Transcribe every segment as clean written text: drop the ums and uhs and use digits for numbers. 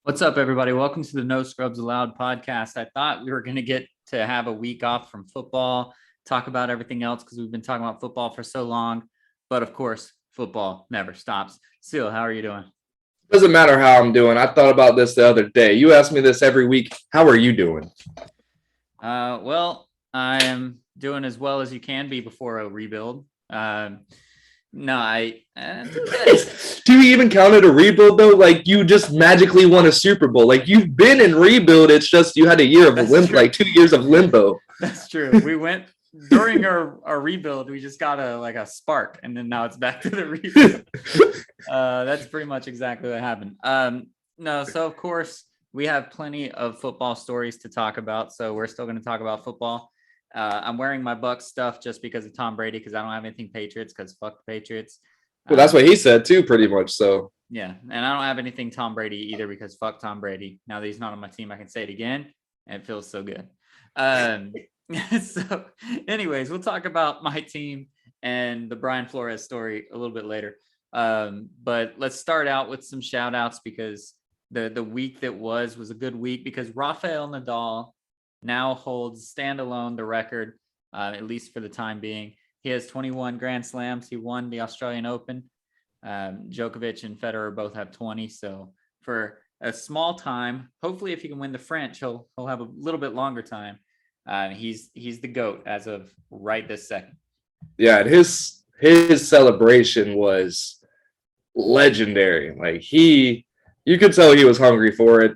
What's up, everybody? Welcome to the No Scrubs Allowed podcast. I thought we were going to get to have a week off from football, talk about everything else because we've been talking about football for so long. But of course, football never stops. Seal, how are you doing? Doesn't matter how I'm doing. I thought about this the other day. You ask me this every week. How are you doing? Well, I am doing as well as you can be before a rebuild. No, I doing good. Do you even count it a rebuild though? Like you just magically won a Super Bowl. Like you've been in rebuild. It's just you had a year of like 2 years of limbo. That's true. We went during our rebuild. We just got a spark, and then now it's back to the rebuild. That's pretty much exactly what happened. No, so of course we have plenty of football stories to talk about. So we're still going to talk about football. I'm wearing my Bucks stuff just because of Tom Brady, because I don't have anything Patriots, because fuck the Patriots. Well, that's what he said too, pretty much. So Yeah, and I don't have anything Tom Brady either, because fuck Tom Brady. Now that he's not on my team, I can say it again, and it feels so good. Um, so, anyways, we'll talk about my team and the Brian Flores story a little bit later. But let's start out with some shout outs, because the week that was a good week, because Rafael Nadal now holds standalone the record, at least for the time being. He has 21 Grand Slams. He won the Australian Open. Djokovic and Federer both have 20. So for a small time, hopefully if he can win the French, he'll have a little bit longer time. He's the GOAT as of right this second. yeah, and his celebration was legendary. Like you could tell he was hungry for it.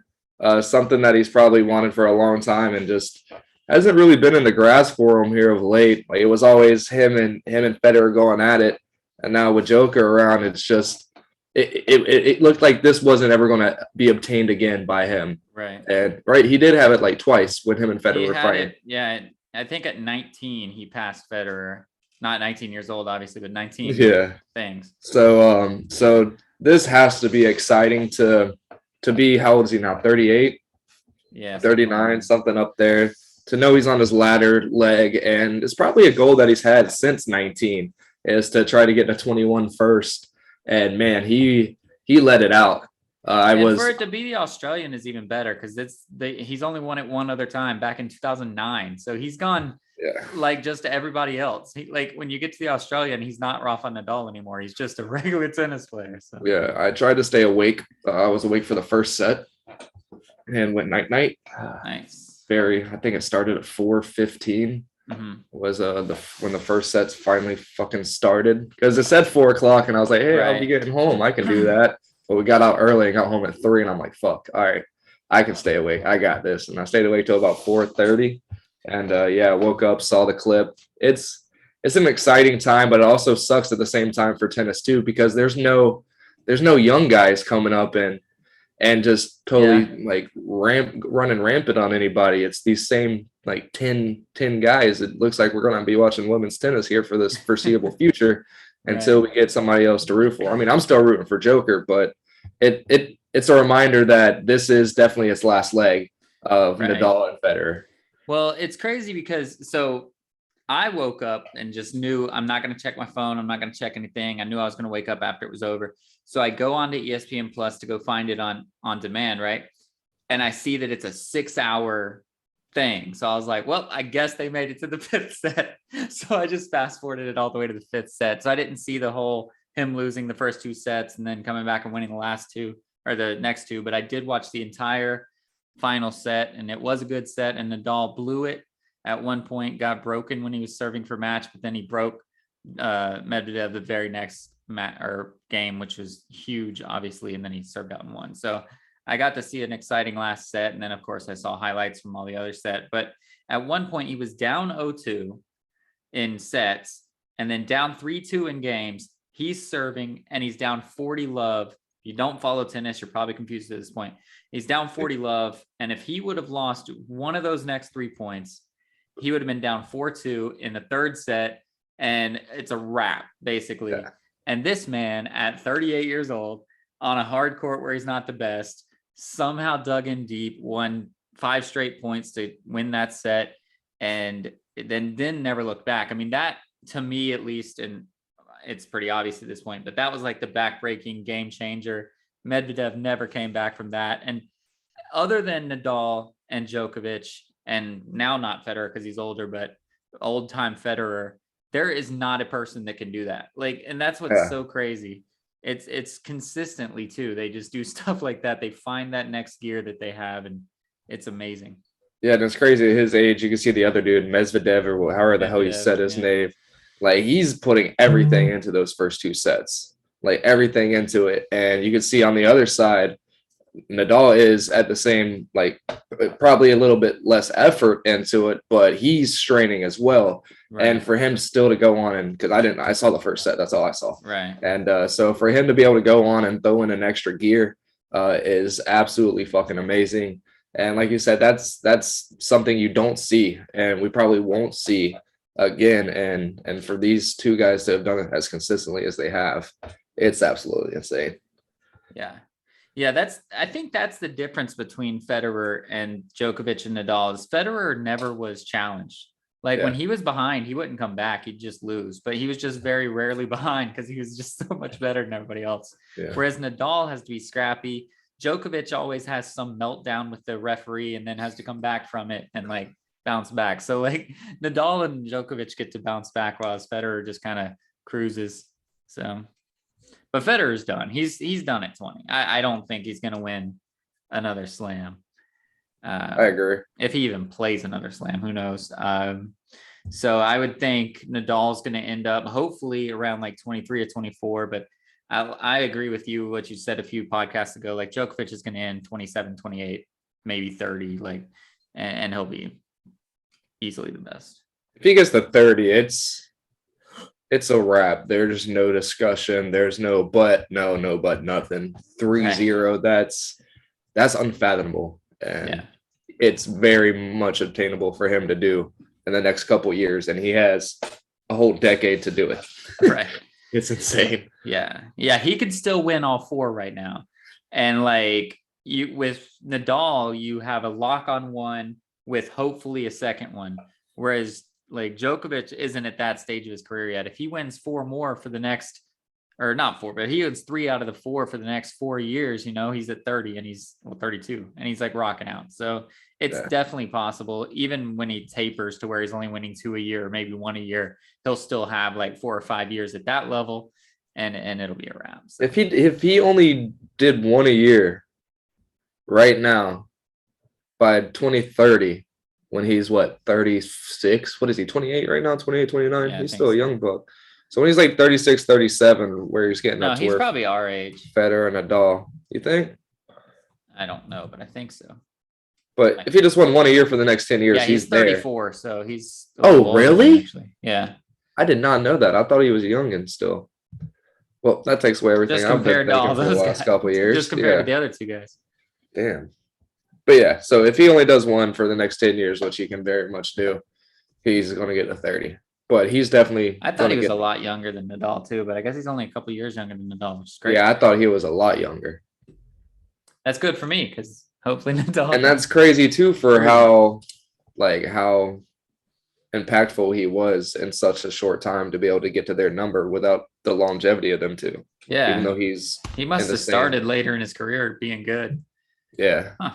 Something that he's probably wanted for a long time, and just hasn't really been in the grass for him here of late. Like it was always him and Federer going at it, and now with Joker around, it's just it looked like this wasn't ever going to be obtained again by him. Right. And right, he did have it like twice when him and He Federer were had fighting. it. Yeah. I think at 19, he passed Federer. Not 19 years old, obviously, but 19 Yeah. things. So this has to be exciting to be, how old is he now? 38, Yeah. 39, something up there. To know he's on his latter leg, and it's probably a goal that he's had since 19 is to try to get to 21 first. And man, he let it out. For it to be the Australian is even better, because he's only won it one other time back in 2009. So he's gone like just everybody else. Like when you get to the Australian, he's not Rafael Nadal anymore. He's just a regular tennis player. So Yeah, I tried to stay awake. I was awake for the first set and went night night. Nice. I think it started at 4:15. Was when the first sets finally fucking started, because it said 4 o'clock and I was like, hey, I'll be getting home. I can do that. But we got out early and got home at 3, and I'm like, fuck, all right, I can stay awake. I got this. And I stayed awake till about 4:30. And woke up, saw the clip. It's an exciting time, but it also sucks at the same time for tennis too, because there's no young guys coming up and just totally like running rampant on anybody. It's these same like 10 guys. It looks like we're going to be watching women's tennis here for this foreseeable future until we get somebody else to root for. I mean, I'm still rooting for Joker, but it's a reminder that this is definitely its last leg of Nadal and Federer. Well, it's crazy because I woke up and just knew I'm not going to check my phone. I'm not going to check anything. I knew I was going to wake up after it was over. So I go on to ESPN Plus to go find it on demand, right? And I see that it's a 6-hour thing. So I was like, well, I guess they made it to the 5th set. So I just fast forwarded it all the way to the 5th set. So I didn't see the whole him losing the first 2 sets and then coming back and winning the last 2 or the next 2. But I did watch the entire final set, and it was a good set. And Nadal blew it at one point, got broken when he was serving for match, but then he broke Medvedev the very next game, which was huge, obviously, and then he served out and won. So I got to see an exciting last set, and then of course I saw highlights from all the other set. But at one point he was down 0-2 in sets, and then down 3-2 in games. He's serving and he's down 40 love. If you don't follow tennis, you're probably confused at this point. He's down 40 love, and if he would have lost one of those next 3 points, he would have been down 4-2 in the 3rd set, and it's a wrap, basically. Yeah. And this man, at 38 years old, on a hard court where he's not the best, somehow dug in deep, won 5 straight points to win that set, and then never looked back. I mean, that, to me at least, and it's pretty obvious at this point, but that was like the back-breaking game changer. Medvedev never came back from that. And other than Nadal and Djokovic, and now not Federer because he's older, but old time Federer, there is not a person that can do that. Like, and that's what's so crazy. It's consistently too. They just do stuff like that. They find that next gear that they have, and it's amazing. Yeah, and it's crazy. At his age, you can see the other dude, Medvedev, or however the hell you said his name. Like, he's putting everything into those first two sets, like everything into it. And you can see on the other side, Nadal is at the same, like, probably a little bit less effort into it, but he's straining as well. Right. And for him still to go on, and because I saw the first set, that's all I saw. Right. And so for him to be able to go on and throw in an extra gear is absolutely fucking amazing. And like you said, that's something you don't see, and we probably won't see again. And for these two guys to have done it as consistently as they have, it's absolutely insane. Yeah, I think that's the difference between Federer and Djokovic and Nadal. Is Federer never was challenged. Like when he was behind, he wouldn't come back. He'd just lose. But he was just very rarely behind because he was just so much better than everybody else. Yeah. Whereas Nadal has to be scrappy. Djokovic always has some meltdown with the referee and then has to come back from it and like bounce back. So like Nadal and Djokovic get to bounce back while Federer just kind of cruises. So, but Federer's done. He's done at 20. I don't think he's going to win another slam. I agree. If he even plays another slam, who knows? So I would think Nadal's going to end up hopefully around like 23 or 24, but I agree with you, what you said a few podcasts ago, like Djokovic is going to end 27, 28, maybe 30, like, and he'll be easily the best. If he gets to 30, it's a wrap. There's no discussion. There's no but nothing. 3-0. That's unfathomable. And it's very much obtainable for him to do in the next couple of years. And he has a whole decade to do it. Right. It's insane. Yeah. He could still win all four right now. And like you with Nadal, you have a lock on one with hopefully a second one. Whereas like Djokovic isn't at that stage of his career yet. If he wins four more for the next, or not four, but he wins 3 out of the 4 for the next 4 years, he's at 30 and he's 32 and he's like rocking out. So it's definitely possible. Even when he tapers to where he's only winning 2 a year, or maybe 1 a year, he'll still have like 4 or 5 years at that level and it'll be around. So. If he only did 1 a year right now by 2030, when he's 36, what is he, 28 right now, 28, 29? He's still a young buck. So when he's like 36, 37, where he's getting up to he's probably our age. Federer and Nadal, you think? I don't know, but I think so. But if he just won 1 a year for the next 10 years, he's 34, there. So he's really? Yeah. I did not know that. I thought he was young and still. Well, that takes away everything I've been thinking for the last couple of years. Just compared to the other two guys. Damn. But yeah, so if he only does one for the next 10 years, which he can very much do, he's going to get to 30. But he's definitely. I thought he was a lot younger than Nadal too, but I guess he's only a couple years younger than Nadal, which is great. Yeah, I thought he was a lot younger. That's good for me because hopefully Nadal. And that's crazy too for how impactful he was in such a short time to be able to get to their number without the longevity of them two. Yeah, even though he must have started later in his career being good. Yeah. Huh.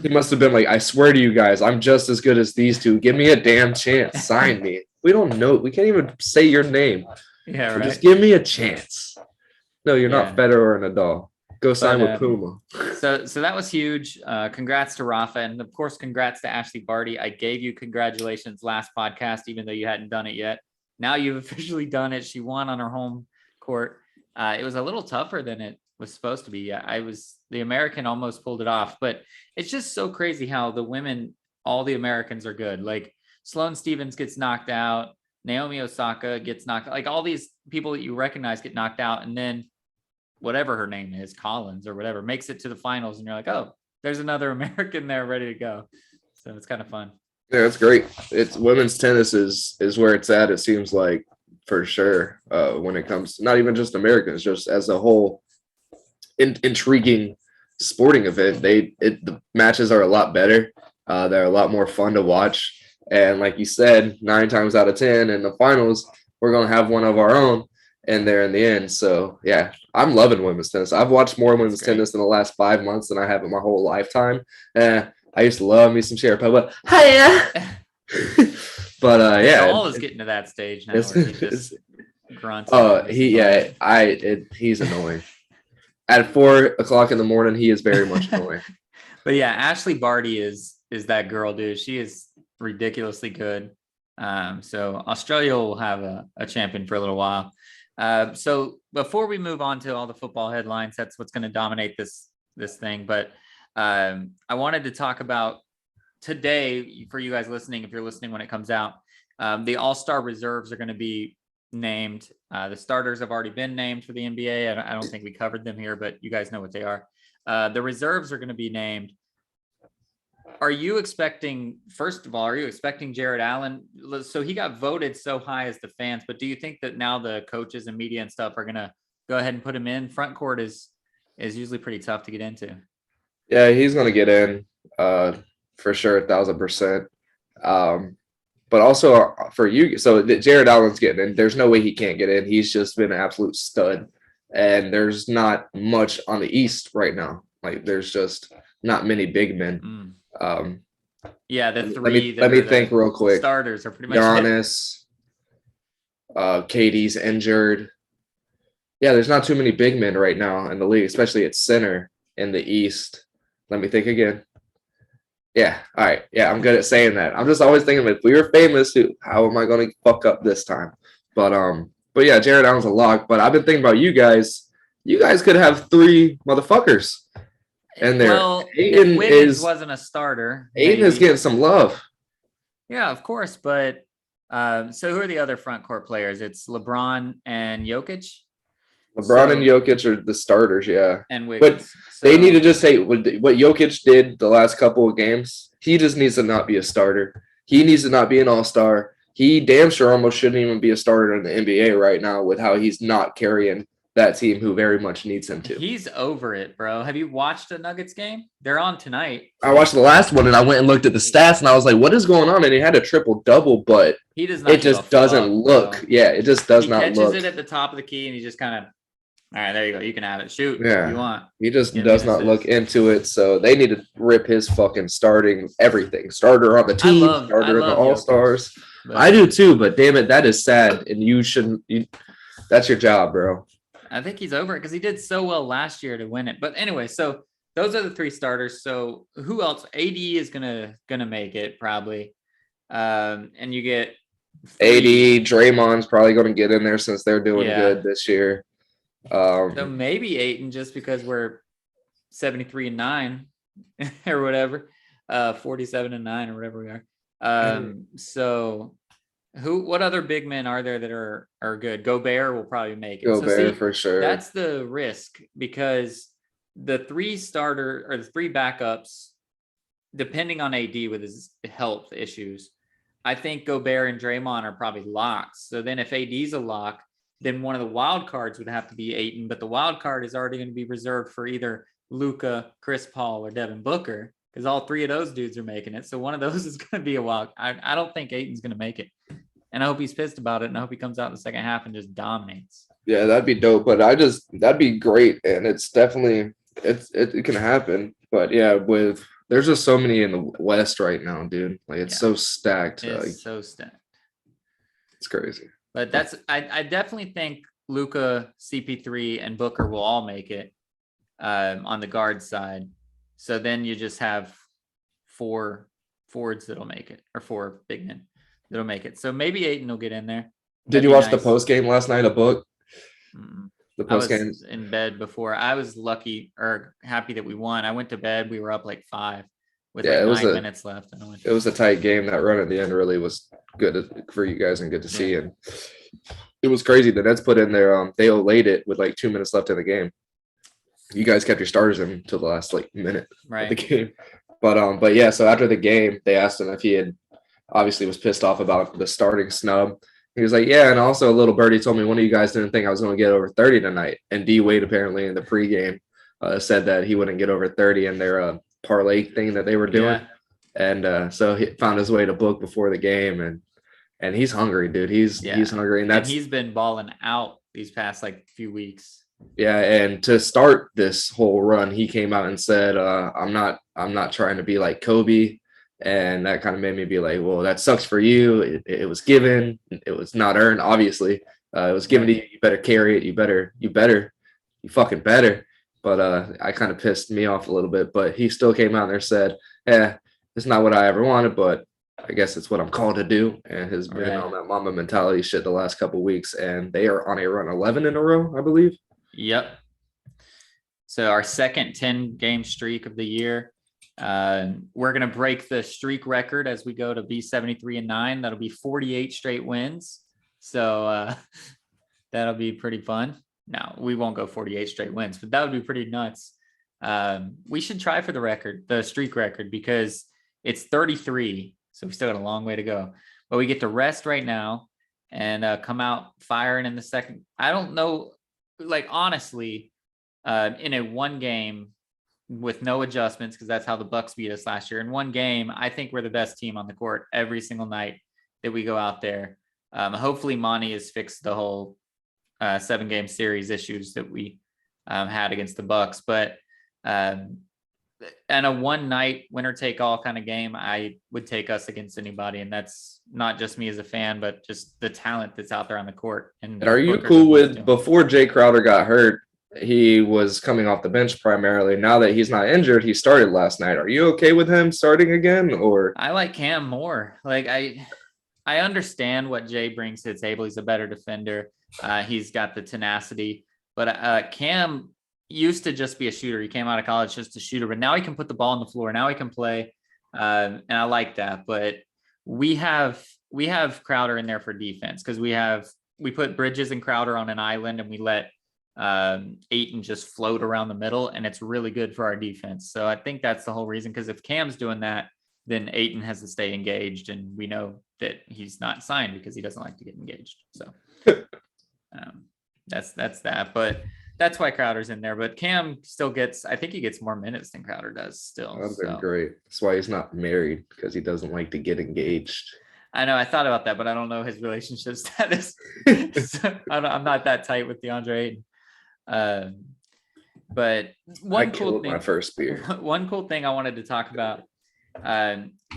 He must have been like, I swear to you guys, I'm just as good as these two. Give me a damn chance. Sign me. We don't know. We can't even say your name. Yeah, so right. Just give me a chance. No, you're not Federer or Nadal. Go sign with Puma. So that was huge. Congrats to Rafa. And of course, congrats to Ashley Barty. I gave you congratulations last podcast, even though you hadn't done it yet. Now you've officially done it. She won on her home court. It was a little tougher than it was supposed to be. The American almost pulled it off, but it's just so crazy how the women, all the Americans are good. Like Sloane Stephens gets knocked out. Naomi Osaka gets knocked out. Like all these people that you recognize get knocked out. And then whatever her name is, Collins or whatever, makes it to the finals. And you're like, oh, there's another American there ready to go. So it's kind of fun. Yeah, it's great. It's women's tennis is where it's at. It seems like for sure when it comes, not even just Americans, just as a whole intriguing sporting event. The matches are a lot better. They're a lot more fun to watch. And like you said, 9 times out of 10 in the finals, we're going to have one of our own. in there in the end. So yeah, I'm loving women's tennis. I've watched more women's tennis in the last 5 months than I have in my whole lifetime. I used to love me some Sharapova. Hiya. But yeah, Nadal is getting to that stage now where he just grunts. He's annoying. At 4:00 in the morning, he is very much annoying. But yeah, Ashley Barty is that girl, dude. She is ridiculously good. So Australia will have a champion for a little while. So before we move on to all the football headlines, that's what's going to dominate this thing. But I wanted to talk about today for you guys listening, if you're listening when it comes out, the All-Star reserves are going to be named. The starters have already been named for the NBA. I don't think we covered them here, but you guys know what they are. The reserves are going to be named. Are you expecting, first of all, Jared Allen? So he got voted so high as the fans, but do you think that now the coaches and media and stuff are going to go ahead and put him in? Front court is usually pretty tough to get into. Yeah, he's going to get in for sure, 1,000%. But also for you, so Jared Allen's getting in. There's no way he can't get in. He's just been an absolute stud. And there's not much on the East right now. Like there's just not many big men. Yeah, the three. Let me think real quick. Starters are pretty much Giannis. Katie's injured. Yeah, there's not too many big men right now in the league, especially at center in the East. Let me think again. Yeah, all right. Yeah, I'm good at saying that. I'm just always thinking, if we were famous, how am I going to fuck up this time? But yeah, Jared Allen's a lock. But I've been thinking about you guys. You guys could have 3 motherfuckers in there. Well, if Wiggins wasn't a starter, Aiden is getting some love. Yeah, of course. But so who are the other front court players? It's LeBron and Jokic. LeBron and Jokic are the starters, yeah. And Wiggins. But they need to just say what Jokic did the last couple of games. He just needs to not be a starter. He needs to not be an all-star. He damn sure almost shouldn't even be a starter in the NBA right now with how he's not carrying that team who very much needs him to. He's over it, bro. Have you watched the Nuggets game? They're on tonight. I watched the last one and I went and looked at the stats and I was like, what is going on? And he had a triple-double, but he does not. It just doesn't look. Bro. Yeah, it just does not look. He catches it at the top of the key and he just kind of, all right, there you go. You can have it. Shoot if you want. He just does not look into it. So they need to rip his fucking starting everything. Starter on the team, starter in the All-Stars. I do too, but damn it, that is sad. And you shouldn't. That's your job, bro. I think he's over it because he did so well last year to win it. But anyway, so those are the 3 starters. So who else? AD is gonna make it probably. And you get AD, Draymond's probably gonna get in there since they're doing good this year. So maybe Ayton, just because we're 73-9 or whatever, 47-9 or whatever we are. So what other big men are there that are good? Gobert will probably make it. Gobert for sure. That's the risk because the 3 starter or the 3 backups, depending on AD with his health issues, I think Gobert and Draymond are probably locks. So then if AD's a lock, then one of the wild cards would have to be Ayton, but the wild card is already going to be reserved for either Luka, Chris Paul, or Devin Booker, because all 3 of those dudes are making it. So one of those is going to be a wild. I don't think Ayton's going to make it, and I hope he's pissed about it, and I hope he comes out in the second half and just dominates. Yeah, that'd be dope. But that'd be great, and it's definitely it can happen. But yeah, there's just so many in the West right now, dude. Like it's so stacked. It's so stacked. It's crazy. But I definitely think Luka, CP3, and Booker will all make it on the guard side. So then you just have 4 forwards that'll make it, or 4 big men that'll make it. So maybe Ayton will get in there. Did you watch the post game last night? A book? The post game. I was in bed before. I was lucky or happy that we won. I went to bed. We were up like 5 with 9 minutes left. It was a tight game. That run at the end really was good for you guys and good to see. And it was crazy. The Nets put in their they laid it with like 2 minutes left in the game. You guys kept your starters in until the last like minute of the game. But yeah, so after the game, they asked him if he had obviously was pissed off about the starting snub. He was like, yeah, and also a little birdie told me one of you guys didn't think I was going to get over 30 tonight. And D Wade apparently in the pregame said that he wouldn't get over 30 in their parlay thing that they were doing. And so he found his way to book before the game, and he's hungry, dude. He's hungry, and he's been balling out these past like few weeks. Yeah, and to start this whole run, he came out and said, I'm not trying to be like Kobe. And that kind of made me be like, well, that sucks for you. It was given, it was not earned, obviously. It was given to you. You better carry it. You fucking better. But I kind of pissed me off a little bit. But he still came out there and said, it's not what I ever wanted, but I guess it's what I'm called to do. And has been on that Mamba mentality shit the last couple of weeks. And they are on a run 11 in a row, I believe. Yep. So our second 10-game streak of the year. We're going to break the streak record as we go to be 73-9. That'll be 48 straight wins. So that'll be pretty fun. Now, we won't go 48 straight wins, but that would be pretty nuts. We should try for the streak record, because it's 33. So we still got a long way to go. But we get to rest right now and come out firing in the second. I don't know, like, honestly, in a one game with no adjustments, because that's how the Bucks beat us last year. In one game, I think we're the best team on the court every single night that we go out there. Hopefully Monty has fixed the whole 7-game series issues that we had against the Bucks. But and a one night winner take all kind of game, I would take us against anybody. And that's not just me as a fan, but just the talent that's out there on the court. And are you cool with, before Jay Crowder got hurt, he was coming off the bench primarily. Now that he's not injured, he started last night. Are you okay with him starting again? Or I like Cam more. Like I understand what Jay brings to the table. He's a better defender. He's got the tenacity, but Cam used to just be a shooter. He came out of college just a shooter, but now he can put the ball on the floor. Now he can play. And I like that, but we have Crowder in there for defense, because we put Bridges and Crowder on an island, and we let Ayton just float around the middle, and it's really good for our defense. So I think that's the whole reason, because if Cam's doing that, then Ayton has to stay engaged, and we know that he's not signed because he doesn't like to get engaged. So that's that. But that's why Crowder's in there. But Cam still I think he gets more minutes than Crowder does still. That's been great. That's why he's not married, because he doesn't like to get engaged. I know. I thought about that, but I don't know his relationship status. So I'm not that tight with DeAndre Ayton. But one cool thing, my first beer. One cool thing I wanted to talk about.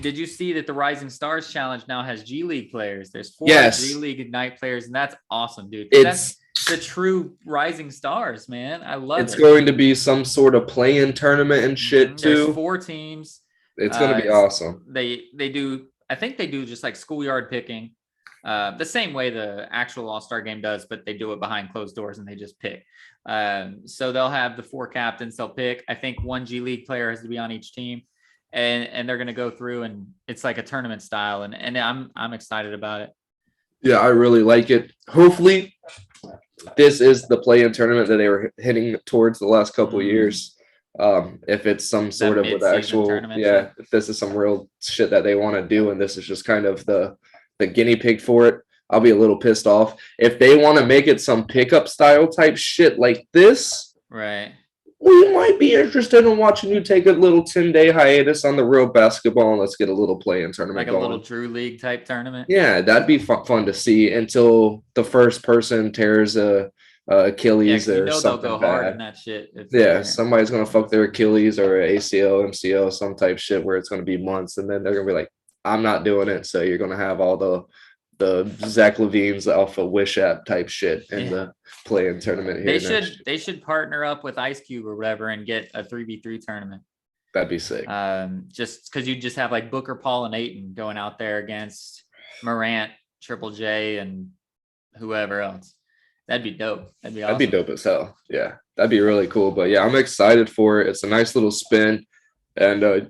Did you see that the Rising Stars Challenge now has G League players? There's 4 G League Ignite players, and that's awesome, dude. That's the true Rising Stars, man. I love it. It's going to be some sort of play-in tournament and shit too. There's 4 teams. It's going to be awesome. They do. I think they do just like schoolyard picking, the same way the actual All-Star game does, but they do it behind closed doors and they just pick. So they'll have the 4 captains. They'll pick. I think 1 G League player has to be on each team. And they're going to go through, and it's like a tournament style, and I'm excited about it. Yeah, I really like it. Hopefully this is the play-in tournament that they were hitting towards the last couple of years. If it's some sort of with actual, if this is some real shit that they want to do, and this is just kind of the guinea pig for it, I'll be a little pissed off. If they want to make it some pickup style type shit like this, right, we might be interested in watching you take a little 10-day hiatus on the real basketball, and let's get a little play-in tournament like a little Drew League type tournament. Yeah, that'd be fun to see until the first person tears a Achilles or something they'll go bad. hard in that shit. Somebody's gonna fuck their Achilles or ACL, MCL, some type shit where it's gonna be months, and then they're gonna be like, "I'm not doing it." So you're gonna have all the Zach LaVine's Alpha Wish app type shit in the play-in tournament here. They should partner up with Ice Cube or whatever and get a 3v3 tournament. That'd be sick. Just because you just have like Booker, Paul, and Ayton going out there against Morant, Triple J, and whoever else. That'd be dope. That'd be awesome. That'd be dope as hell. Yeah, that'd be really cool. But yeah, I'm excited for it. It's a nice little spin, and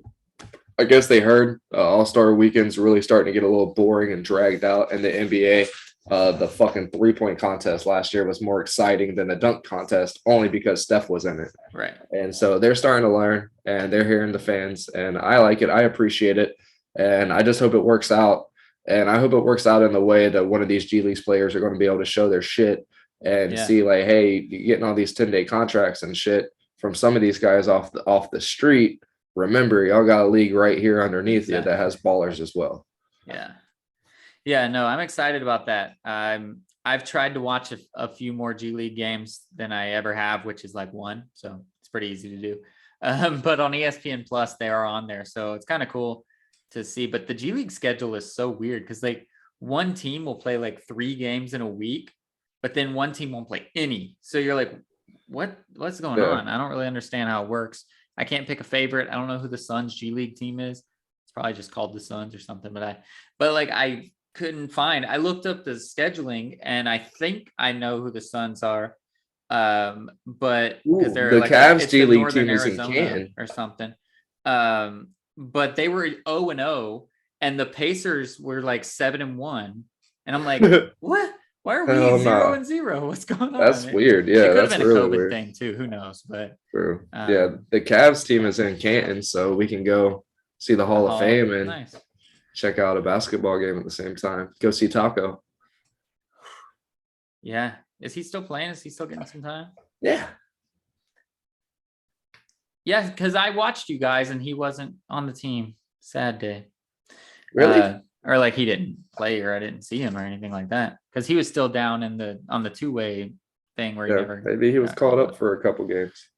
I guess they heard All-Star Weekend's really starting to get a little boring and dragged out in the NBA. The fucking 3-point contest last year was more exciting than the dunk contest, only because Steph was in it. Right. And so they're starting to learn, and they're hearing the fans, and I like it. I appreciate it, and I just hope it works out. And I hope it works out in the way that one of these G League players are going to be able to show their shit and see like, hey, you're getting all these 10-day contracts and shit from some of these guys off the street. Remember, y'all got a league right here underneath you that has ballers as well. Yeah. No, I'm excited about that. I I've tried to watch a few more G League games than I ever have, which is like one. So it's pretty easy to do. But on ESPN Plus, they are on there. So it's kind of cool to see. But the G League schedule is so weird because like one team will play like 3 games in a week, but then one team won't play any. So you're like, what's going on? I don't really understand how it works. I can't pick a favorite. I don't know who the Suns G League team is. It's probably just called the Suns or something. But I couldn't find. I looked up the scheduling, and I think I know who the Suns are. But because they're the like Cavs G League Northern team is in Arizona Canton or something. But they were 0-0, and the Pacers were like 7-1, and I'm like, what? Why are we 0-0? What's going on? That's weird. Yeah, it could have that's been a really COVID weird thing too. Who knows? But true. Yeah, the Cavs team is in Canton, so we can go see the Hall of Fame and check out a basketball game at the same time. Go see Taco. Yeah, is he still playing? Is he still getting some time? Yeah. Yeah, because I watched you guys and he wasn't on the team. Sad day. Really? Or like he didn't play, or I didn't see him or anything like that. Because he was still down on the 2-way thing where he never. Maybe he was called up for a couple games.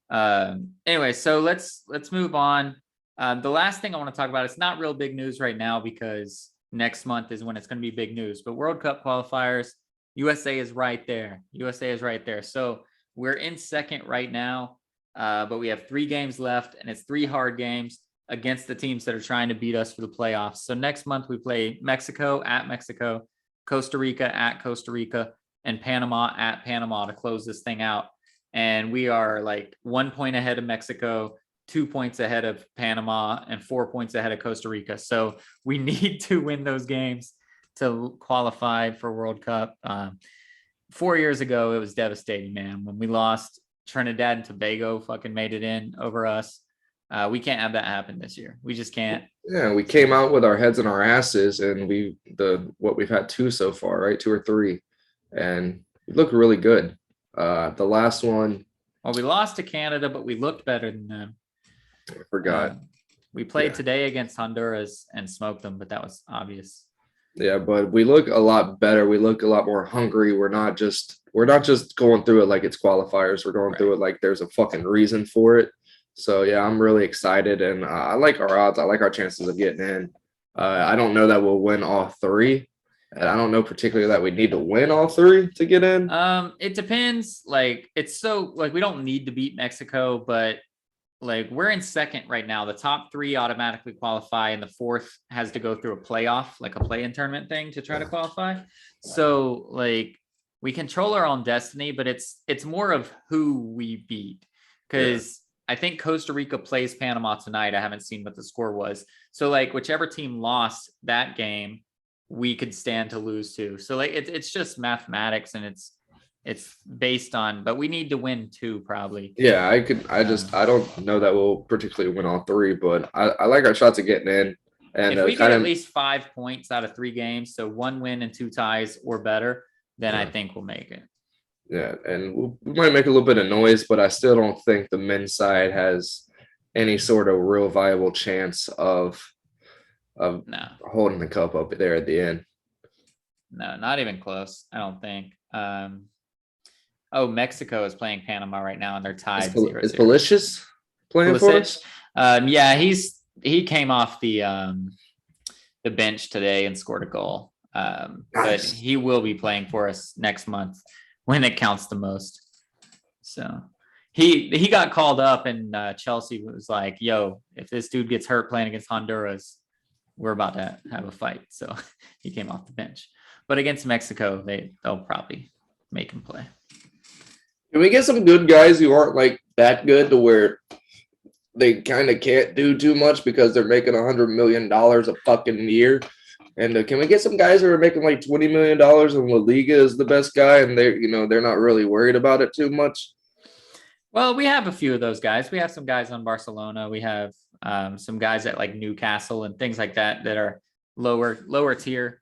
Anyway, so let's move on. The last thing I want to talk about, it's not real big news right now because next month is when it's going to be big news. But World Cup qualifiers, USA is right there. USA is right there. So we're in second right now, but we have 3 games left, and it's 3 hard games against the teams that are trying to beat us for the playoffs. So next month we play Mexico at Mexico, Costa Rica at Costa Rica, and Panama at Panama to close this thing out. And we are like 1 point ahead of Mexico, 2 points ahead of Panama, and 4 points ahead of Costa Rica. So we need to win those games to qualify for World Cup. 4 years ago, it was devastating, man. When we lost, Trinidad and Tobago fucking made it in over us. We can't have that happen this year. We just can't. Yeah, we came out with our heads in our asses, and what we've had 2 so far, right? 2 or 3, and we look really good. The last one. Well, we lost to Canada, but we looked better than them. I forgot. We played today against Honduras and smoked them, but that was obvious. Yeah, but we look a lot better. We look a lot more hungry. We're not just going through it like it's qualifiers. We're going through it like there's a fucking reason for it. So yeah, I'm really excited, and I like our odds. I like our chances of getting in. I don't know that we'll win all 3, and I don't know particularly that we need to win all 3 to get in. It depends. Like it's so like we don't need to beat Mexico, but like we're in second right now. The top 3 automatically qualify, and the 4th has to go through a playoff, like a play-in tournament thing to try to qualify. So like we control our own destiny, but it's more of who we beat, because I think Costa Rica plays Panama tonight. I haven't seen what the score was. So like whichever team lost that game, we could stand to lose to. So like it's just mathematics, and it's based on, but we need to win 2 probably. Yeah, I don't know that we'll particularly win all 3, but I like our shots of getting in. And if we get at least 5 points out of 3 games, so 1 win and 2 ties or better, then I think we'll make it. Yeah, and we might make a little bit of noise, but I still don't think the men's side has any sort of real viable chance of holding the cup up there at the end. No, not even close, I don't think. Mexico is playing Panama right now, and they're tied. Is Belicious playing for us? Yeah, he came off the bench today and scored a goal. But he will be playing for us next month when it counts the most. So he got called up, and Chelsea was like, yo, if this dude gets hurt playing against Honduras, we're about to have a fight. So he came off the bench. But against Mexico, they'll probably make him play. Can we get some good guys who aren't like that good to where they kind of can't do too much because they're making $100 million a fucking year? And can we get some guys who are making like $20 million and La Liga is the best guy, and they're not really worried about it too much? Well, we have a few of those guys. We have some guys on Barcelona. We have some guys at like Newcastle and things like that are lower tier.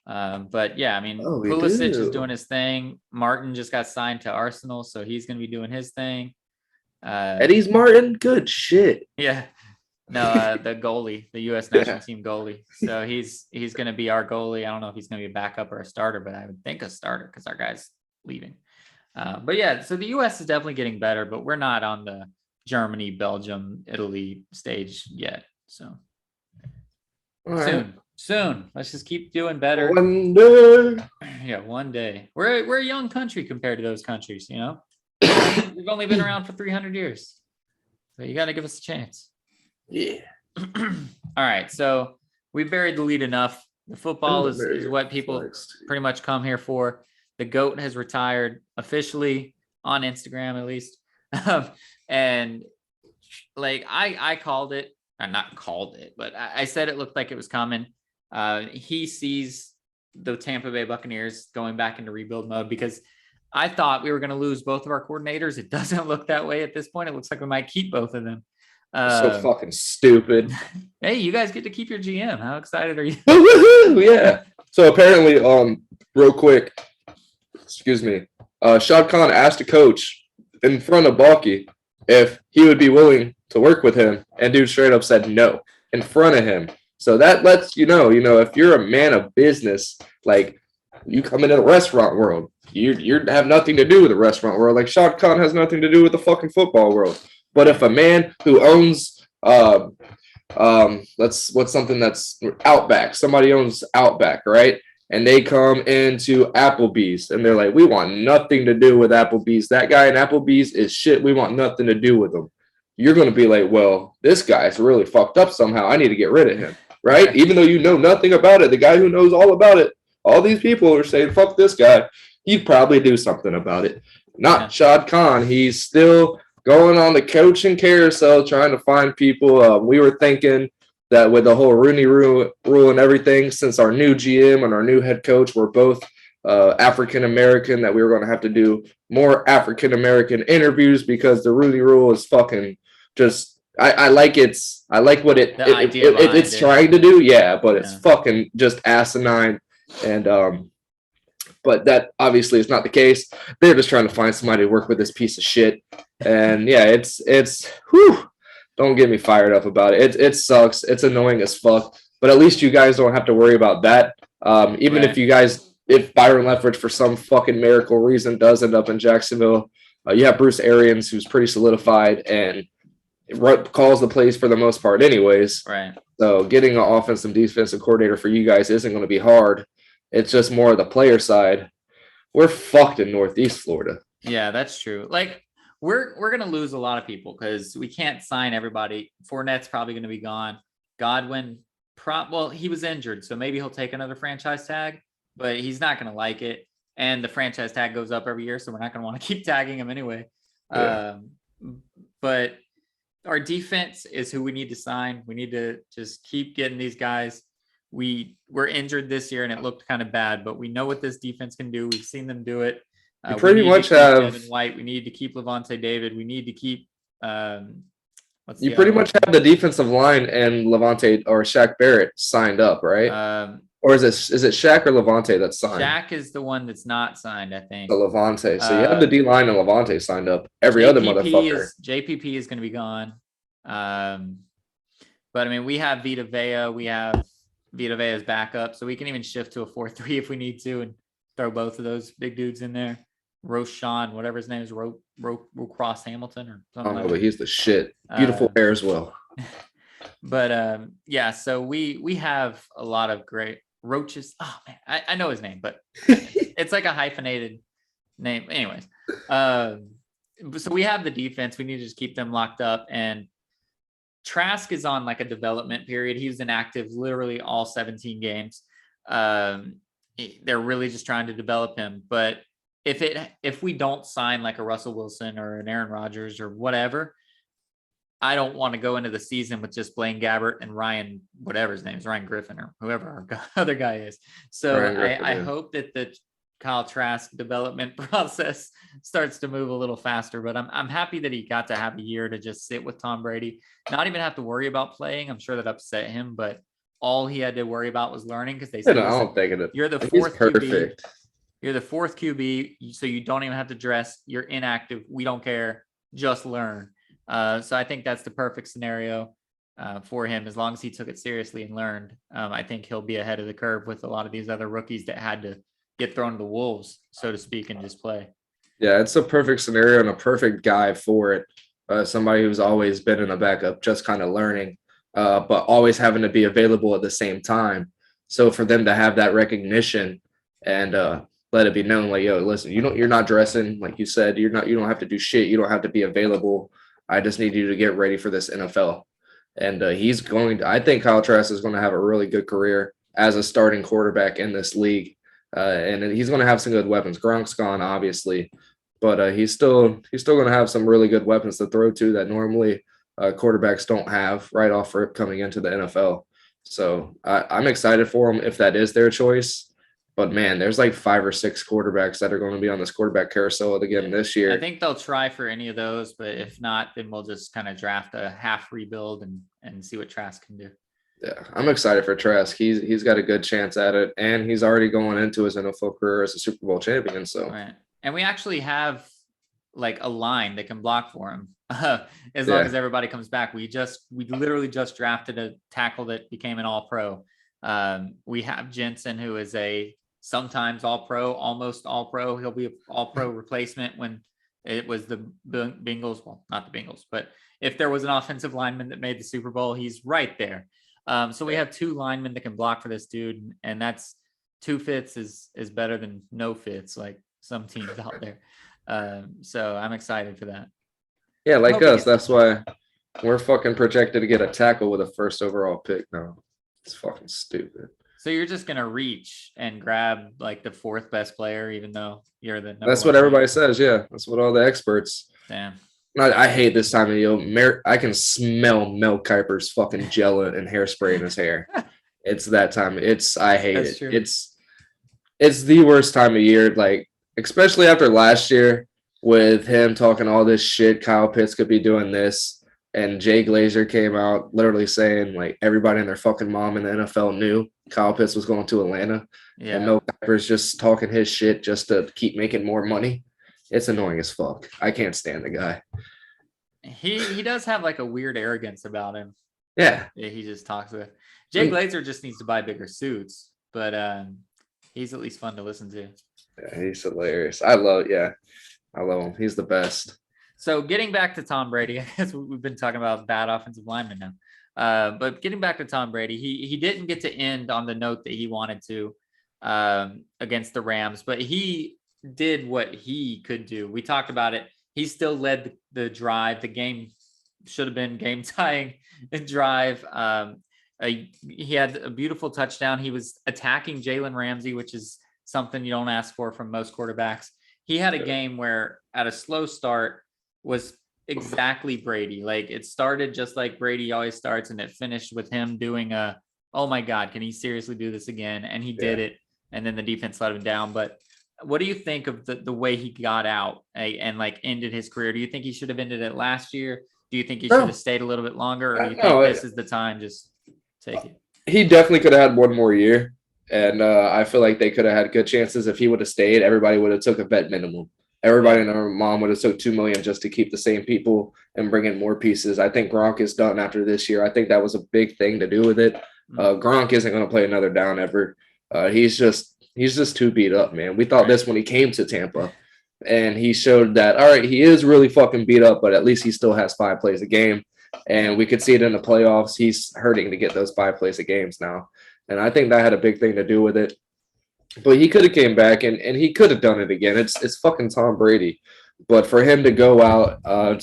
But yeah, I mean, Pulisic is doing his thing. Martin just got signed to Arsenal, so he's going to be doing his thing. Eddie's Martin, good shit. Yeah. No, the goalie, the U.S. national team goalie. So he's going to be our goalie. I don't know if he's going to be a backup or a starter, but I would think a starter because our guy's leaving. But yeah, so the U.S. is definitely getting better, but we're not on the Germany, Belgium, Italy stage yet. So soon. Let's just keep doing better. One day. Yeah, one day. We're a young country compared to those countries. We've only been around for 300 years, so you got to give us a chance. Yeah. All right, so we buried the lead enough. The football is what people pretty much come here for. The GOAT has retired officially on Instagram, at least. And like I called it, not called it, but I said it looked like it was coming. He sees the Tampa Bay Buccaneers going back into rebuild mode because I thought we were going to lose both of our coordinators. It doesn't look that way at this point. It looks like we might keep both of them. So fucking stupid. Hey, you guys get to keep your GM. How excited are you? Yeah. So apparently, real quick, excuse me, Shad Khan asked a coach in front of Balky if he would be willing to work with him, and dude straight up said no in front of him. So that lets you know, if you're a man of business, like you come into the restaurant world, you have nothing to do with the restaurant world. Like Shad Khan has nothing to do with the fucking football world. But if a man who owns what's something that's Outback, somebody owns Outback, right? And they come into Applebee's and they're like, we want nothing to do with Applebee's. That guy in Applebee's is shit. We want nothing to do with him. You're going to be like, well, this guy's really fucked up somehow. I need to get rid of him, right? Even though you know nothing about it, the guy who knows all about it, all these people are saying, fuck this guy. He'd probably do something about it. Not Shad Khan. He's still going on the coaching carousel, trying to find people. We were thinking that with the whole Rooney rule and everything, since our new GM and our new head coach were both African-American, that we were going to have to do more African-American interviews because the Rooney rule is fucking just, I like what it's trying to do. Yeah, but it's fucking just asinine. And, but that obviously is not the case. They're just trying to find somebody to work with this piece of shit. And yeah, it's whew, don't get me fired up about it. It sucks. It's annoying as fuck. But at least you guys don't have to worry about that. Even if Byron Leftwich for some fucking miracle reason does end up in Jacksonville, you have Bruce Arians who's pretty solidified and calls the plays for the most part anyways. Right. So getting an offensive defensive coordinator for you guys isn't going to be hard. It's just more of the player side. We're fucked in Northeast Florida. Yeah, that's true. Like we're gonna lose a lot of people because we can't sign everybody. Fournette's probably gonna be gone. Godwin, he was injured, so maybe he'll take another franchise tag, but he's not gonna like it. And the franchise tag goes up every year, so we're not gonna want to keep tagging him anyway. Yeah. But our defense is who we need to sign. We need to just keep getting these guys. We were injured this year and it looked kind of bad, but we know what this defense can do. We've seen them do it. You pretty much have Devin White. We need to keep Levante David. We need to keep. You pretty much have the defensive line and Levante or Shaq Barrett signed up, right? Or is it Shaq or Levante that's signed? Shaq is the one that's not signed, I think. The Levante. So you have the D line and Levante signed up. Every other motherfucker. JPP is going to be gone. But I mean, we have Vita Vea. We have Vita Vea's backup, so we can even shift to a 4-3 if we need to and throw both of those big dudes in there. Roshan, whatever his name is, Cross Hamilton or something. I don't know, but he's the shit. Beautiful hair as well. But yeah, so we have a lot of great Roaches. Oh man, I know his name, but it's like a hyphenated name. Anyways, so we have the defense. We need to just keep them locked up. And Trask is on like a development period. He was inactive literally all 17 games. They're really just trying to develop him. But if we don't sign like a Russell Wilson or an Aaron Rodgers or whatever, I don't want to go into the season with just Blaine Gabbert and Ryan, whatever his name is, Ryan Griffin or whoever our other guy is. So I hope that the Kyle Trask development process starts to move a little faster, but I'm happy that he got to have a year to just sit with Tom Brady, not even have to worry about playing. I'm sure that upset him, but all he had to worry about was learning because they said, you're the fourth QB. You're the fourth QB, so you don't even have to dress. You're inactive. We don't care. Just learn. So I think that's the perfect scenario. for him, as long as he took it seriously and learned. I think he'll be ahead of the curve with a lot of these other rookies that had to get thrown to the wolves, so to speak, and just play. Yeah, it's a perfect scenario and a perfect guy for it. Somebody who's always been in the backup, just kind of learning, but always having to be available at the same time. So for them to have that recognition and let it be known, like, yo, listen, you're not dressing, like you said, you don't have to do shit. You don't have to be available. I just need you to get ready for this NFL. And I think Kyle Trask is going to have a really good career as a starting quarterback in this league. And he's going to have some good weapons. Gronk's gone, obviously, but he's still going to have some really good weapons to throw to that normally quarterbacks don't have right off rip coming into the NFL. So I'm excited for him if that is their choice. But man, there's like 5 or 6 quarterbacks that are going to be on this quarterback carousel again this year. I think they'll try for any of those, but if not, then we'll just kind of draft a half rebuild and see what Trask can do. Yeah, I'm excited for Trask. He's got a good chance at it, and he's already going into his NFL career as a Super Bowl champion. So, right. And we actually have like a line that can block for him as long as everybody comes back. We literally just drafted a tackle that became an All-Pro. We have Jensen, who is a sometimes All-Pro, almost All-Pro. He'll be an All-Pro replacement when it was the Bengals. Well, not the Bengals, but if there was an offensive lineman that made the Super Bowl, he's right there. So we have 2 linemen that can block for this dude, and that's 2 fits is better than no fits, like some teams out there. So I'm excited for that. Yeah, like us. That's why we're fucking projected to get a tackle with a 1st overall pick now. It's fucking stupid. So you're just gonna reach and grab like the 4th best player, even though you're the number That's one what everybody player. says. Yeah, that's what all the experts. Damn. I hate this time of year. I can smell Mel Kiper's fucking gel and hairspray in his hair. It's that time. I hate That's it. true. It's the worst time of year. Like, especially after last year with him talking all this shit. Kyle Pitts could be doing this. And Jay Glazer came out literally saying, like, everybody and their fucking mom in the NFL knew Kyle Pitts was going to Atlanta. Yeah. And Mel Kiper's just talking his shit just to keep making more money. It's annoying as fuck. I can't stand the guy. He does have like a weird arrogance about him. Yeah. He just talks with. Jay Glazer just needs to buy bigger suits, but he's at least fun to listen to. Yeah, he's hilarious. I love him. He's the best. So getting back to Tom Brady, I guess we've been talking about bad offensive linemen now. But getting back to Tom Brady, he didn't get to end on the note that he wanted to against the Rams, but he did what he could do. We talked about it. He still led the drive. The game should have been game tying drive. He had a beautiful touchdown. He was attacking Jalen Ramsey, which is something you don't ask for from most quarterbacks. He had a game where at a slow start was exactly Brady. Like, it started just like Brady always starts, and it finished with him doing oh my God, can he seriously do this again? And he did it. And then the defense let him down. But what do you think of the way he got out and like ended his career? Do you think he should have ended it last year? Do you think he should have stayed a little bit longer? Or do you think this is the time? Just take it. He definitely could have had one more year. And I feel like they could have had good chances if he would have stayed. Everybody would have took a vet minimum. Everybody and their mom would have took $2 million just to keep the same people and bring in more pieces. I think Gronk is done after this year. I think that was a big thing to do with it. Gronk isn't going to play another down ever. He's just too beat up, man. We thought this when he came to Tampa, and he showed that, all right, he is really fucking beat up, but at least he still has 5 plays a game. And we could see it in the playoffs. He's hurting to get those 5 plays a games now. And I think that had a big thing to do with it. But he could have came back and he could have done it again. It's fucking Tom Brady. But for him to go out,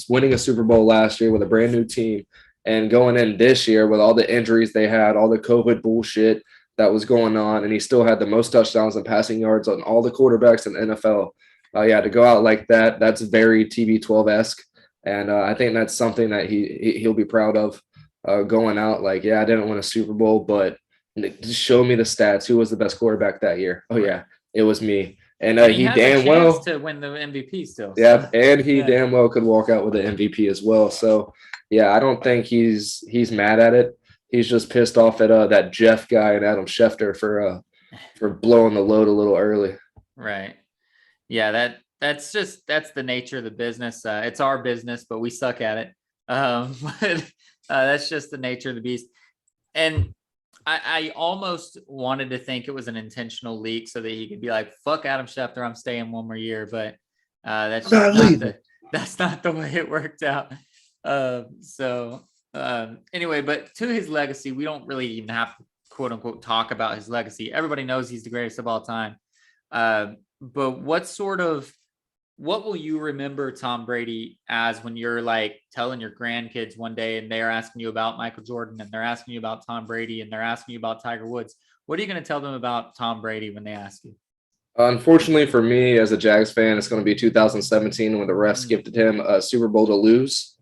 winning a Super Bowl last year with a brand new team and going in this year with all the injuries they had, all the COVID bullshit that was going on, and he still had the most touchdowns and passing yards on all the quarterbacks in the NFL. To go out like that, that's very TB12-esque. And I think that's something that he'll be proud of going out like, I didn't win a Super Bowl, but just show me the stats. Who was the best quarterback that year? Oh, yeah, it was me. And he damn well to win the MVP still. Yeah, and he damn well could walk out with the MVP as well. So, I don't think he's mad at it. He's just pissed off at that Jeff guy and Adam Schefter for blowing the load a little early. Right. Yeah, that's the nature of the business. It's our business, but we suck at it. But That's just the nature of the beast. And I almost wanted to think it was an intentional leak so that he could be like, fuck Adam Schefter, I'm staying one more year. But that's not the way it worked out. Anyway, but to his legacy, we don't really even have to quote unquote talk about his legacy. Everybody knows he's the greatest of all time. But what will you remember Tom Brady as when you're like telling your grandkids one day and they're asking you about Michael Jordan and they're asking you about Tom Brady and they're asking you about Tiger Woods? What are you going to tell them about Tom Brady when they ask you? Unfortunately for me as a Jags fan, it's going to be 2017 when the refs gifted him a Super Bowl to lose.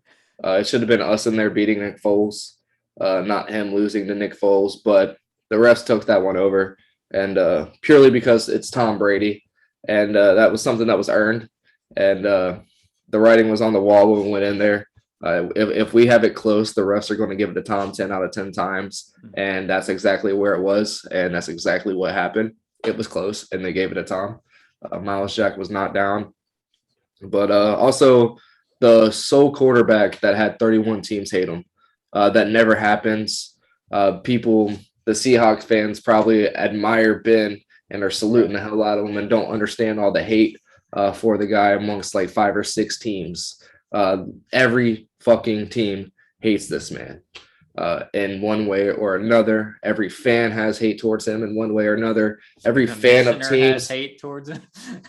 It should have been us in there beating Nick Foles, not him losing to Nick Foles, but the refs took that one over, and purely because it's Tom Brady, and that was something that was earned. And the writing was on the wall when we went in there. If we have it close, the refs are going to give it to Tom 10 out of 10 times. And that's exactly where it was. And that's exactly what happened. It was close, and they gave it to Tom. Miles Jack was not down. But also the sole quarterback that had 31 teams hate him. That never happens. The Seahawks fans probably admire Ben and are saluting the hell out of him and don't understand all the hate for the guy amongst like 5 or 6 teams. Every fucking team hates this man in one way or another. Every fan has hate towards him in one way or another. Every fan of teams has hate towards him.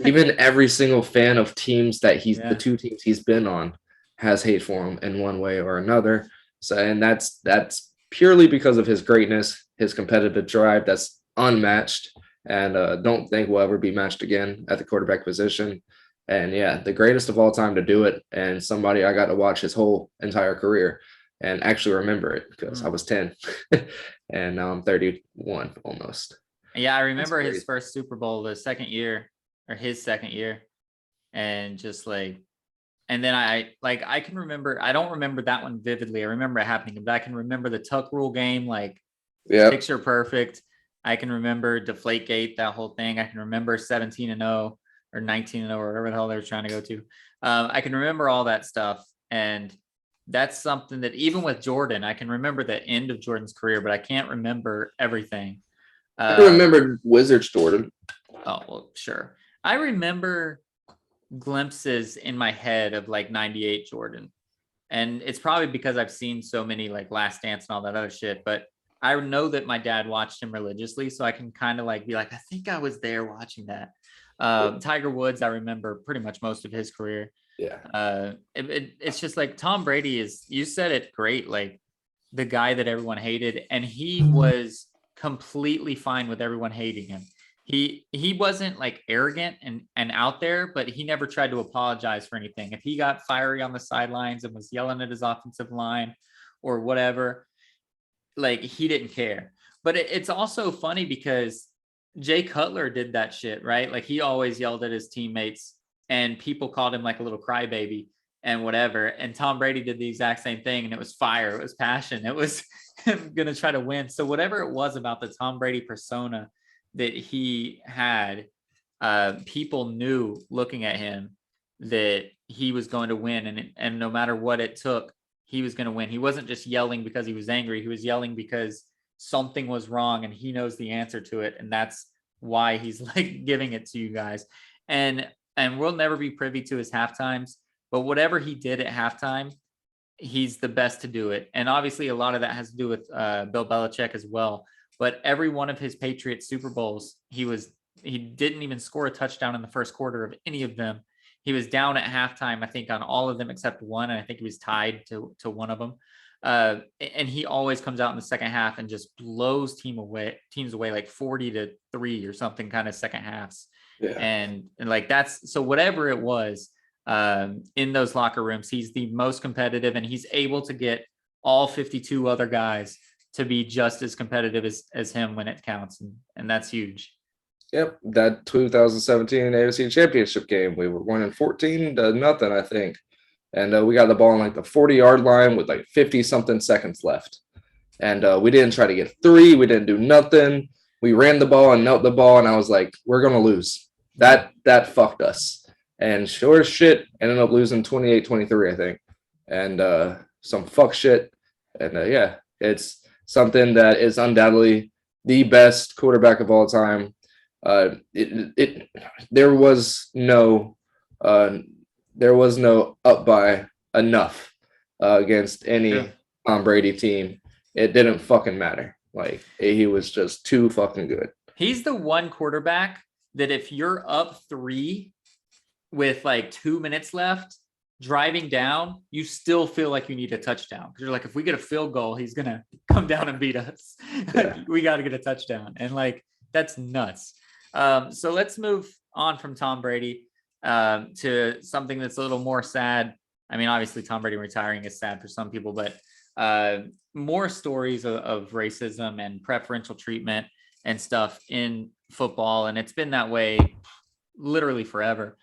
Even every single fan of teams that the 2 teams he's been on has hate for him in one way or another. So, and that's purely because of his greatness, his competitive drive that's unmatched. And don't think we'll ever be matched again at the quarterback position. And yeah, the greatest of all time to do it. And somebody I got to watch his whole entire career and actually remember it because I was 10 and now I'm 31 almost. Yeah, I remember his first Super Bowl, his second year. And just like, and then I can remember, I don't remember that one vividly. I remember it happening, but I can remember the Tuck Rule game, like picture perfect. I can remember Deflategate, that whole thing. I can remember 17-0 or 19-0 or whatever the hell they were trying to go to. I can remember all that stuff. And that's something that even with Jordan, I can remember the end of Jordan's career, but I can't remember everything. I can remember Wizards Jordan. Oh, well, sure. I remember glimpses in my head of like 98 Jordan. And it's probably because I've seen so many like Last Dance and all that other shit, but I know that my dad watched him religiously, so I can kind of like be like, I think I was there watching that. Tiger Woods, I remember pretty much most of his career. Yeah. It's just like Tom Brady is, you said it great, like the guy that everyone hated, and he was completely fine with everyone hating him. He wasn't like arrogant and out there, but he never tried to apologize for anything. If he got fiery on the sidelines and was yelling at his offensive line or whatever, like he didn't care. But it's also funny because Jay Cutler did that shit, right? Like he always yelled at his teammates and people called him like a little crybaby and whatever. And Tom Brady did the exact same thing, and it was fire, it was passion, it was him gonna try to win. So whatever it was about the Tom Brady persona that he had, people knew looking at him that he was going to win, and no matter what it took, he was going to win. He wasn't just yelling because he was angry. He was yelling because something was wrong and he knows the answer to it. And that's why he's like giving it to you guys. And we'll never be privy to his halftimes, but whatever he did at halftime, he's the best to do it. And obviously a lot of that has to do with Bill Belichick as well. But every one of his Patriots Super Bowls, he didn't even score a touchdown in the first quarter of any of them. He was down at halftime, I think, on all of them except one, and I think he was tied to one of them. And he always comes out in the second half and just blows teams away like 40-3 or something, kind of second halves. Yeah. And like that's, so whatever it was in those locker rooms, he's the most competitive, and he's able to get all 52 other guys to be just as competitive as him when it counts, and that's huge. Yep, that 2017 AFC Championship game, we were winning 14-0, I think. And we got the ball on like the 40-yard line with like 50-something seconds left. And we didn't try to get 3. We didn't do nothing. We ran the ball and knelt the ball, and I was like, we're going to lose. That fucked us. And sure as shit, ended up losing 28-23, I think. And some fuck shit And it's something that is undoubtedly the best quarterback of all time. There was no up by enough against any Tom Brady team. It didn't fucking matter. Like, he was just too fucking good. He's the one quarterback that if you're up 3 with like 2 minutes left, driving down, you still feel like you need a touchdown. Because you're like, if we get a field goal, he's going to come down and beat us. Yeah. We got to get a touchdown. And like, that's nuts. So let's move on from Tom Brady to something that's a little more sad. I mean, obviously Tom Brady retiring is sad for some people, but more stories of racism and preferential treatment and stuff in football. And it's been that way literally forever.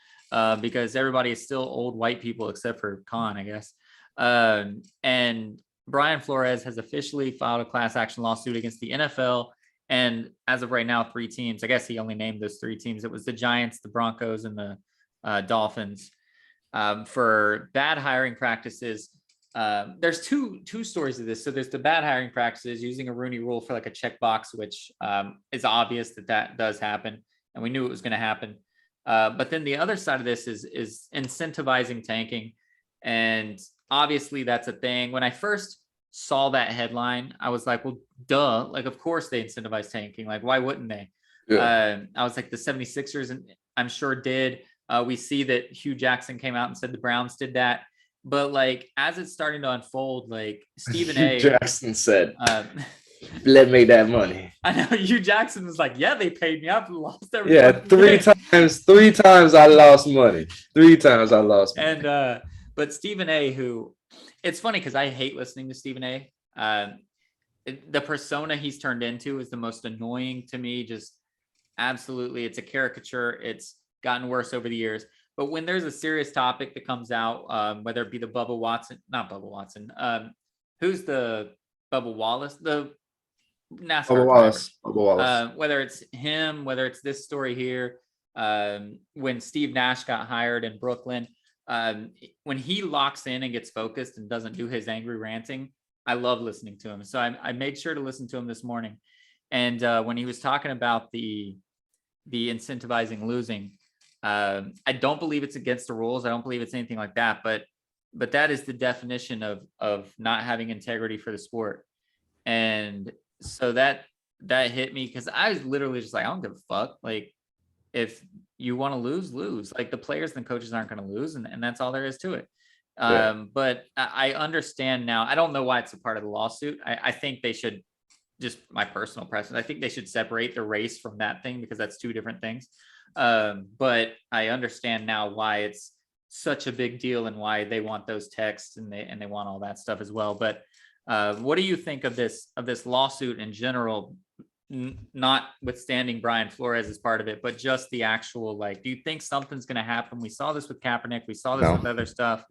Because everybody is still old white people except for Khan, I guess. And Brian Flores has officially filed a class action lawsuit against the NFL. And as of right now, 3 teams. I guess he only named those 3 teams. It was the Giants, the Broncos, and the Dolphins for bad hiring practices. There's two stories of this. So there's the bad hiring practices using a Rooney Rule for like a checkbox, which is obvious that does happen. And we knew it was going to happen. But then the other side of this is incentivizing tanking. And obviously that's a thing. When I first saw that headline, I was like, well, duh. Like, of course they incentivize tanking. Like, why wouldn't they? Yeah. I was like, the 76ers, and I'm sure did. We see that Hugh Jackson came out and said the Browns did that. But like, as it's starting to unfold, like Stephen A. Jackson said, let me that money. I know Hugh Jackson was like, yeah, they paid me. I've lost everything. Yeah, 3 times I lost money. 3 times I lost money. And but Stephen A., who, it's funny because I hate listening to Stephen A. The persona he's turned into is the most annoying to me. Just absolutely, it's a caricature. It's gotten worse over the years. But when there's a serious topic that comes out, whether it be the not Bubba Watson, who's the Bubba Wallace, the NASCAR Bubba Wallace. Whether it's him, whether it's this story here, when Steve Nash got hired in Brooklyn, when he locks in and gets focused and doesn't do his angry ranting, I love listening to him. So I made sure to listen to him this morning. And when he was talking about the incentivizing losing, I don't believe it's against the rules. I don't believe it's anything like that, but that is the definition of not having integrity for the sport. And so that hit me because I was literally just like, I don't give a fuck. Like, if you want to lose. Like, the players and the coaches aren't going to lose, and that's all there is to it. Yeah. But I understand now. I don't know why it's a part of the lawsuit. I think they should, just my personal preference, I think they should separate the race from that thing because that's 2 different things. But I understand now why it's such a big deal and why they want those texts and they want all that stuff as well. But what do you think of this lawsuit in general, notwithstanding Brian Flores as part of it, but just the actual, like, do you think something's going to happen? We saw this with Kaepernick. We saw this with other stuff.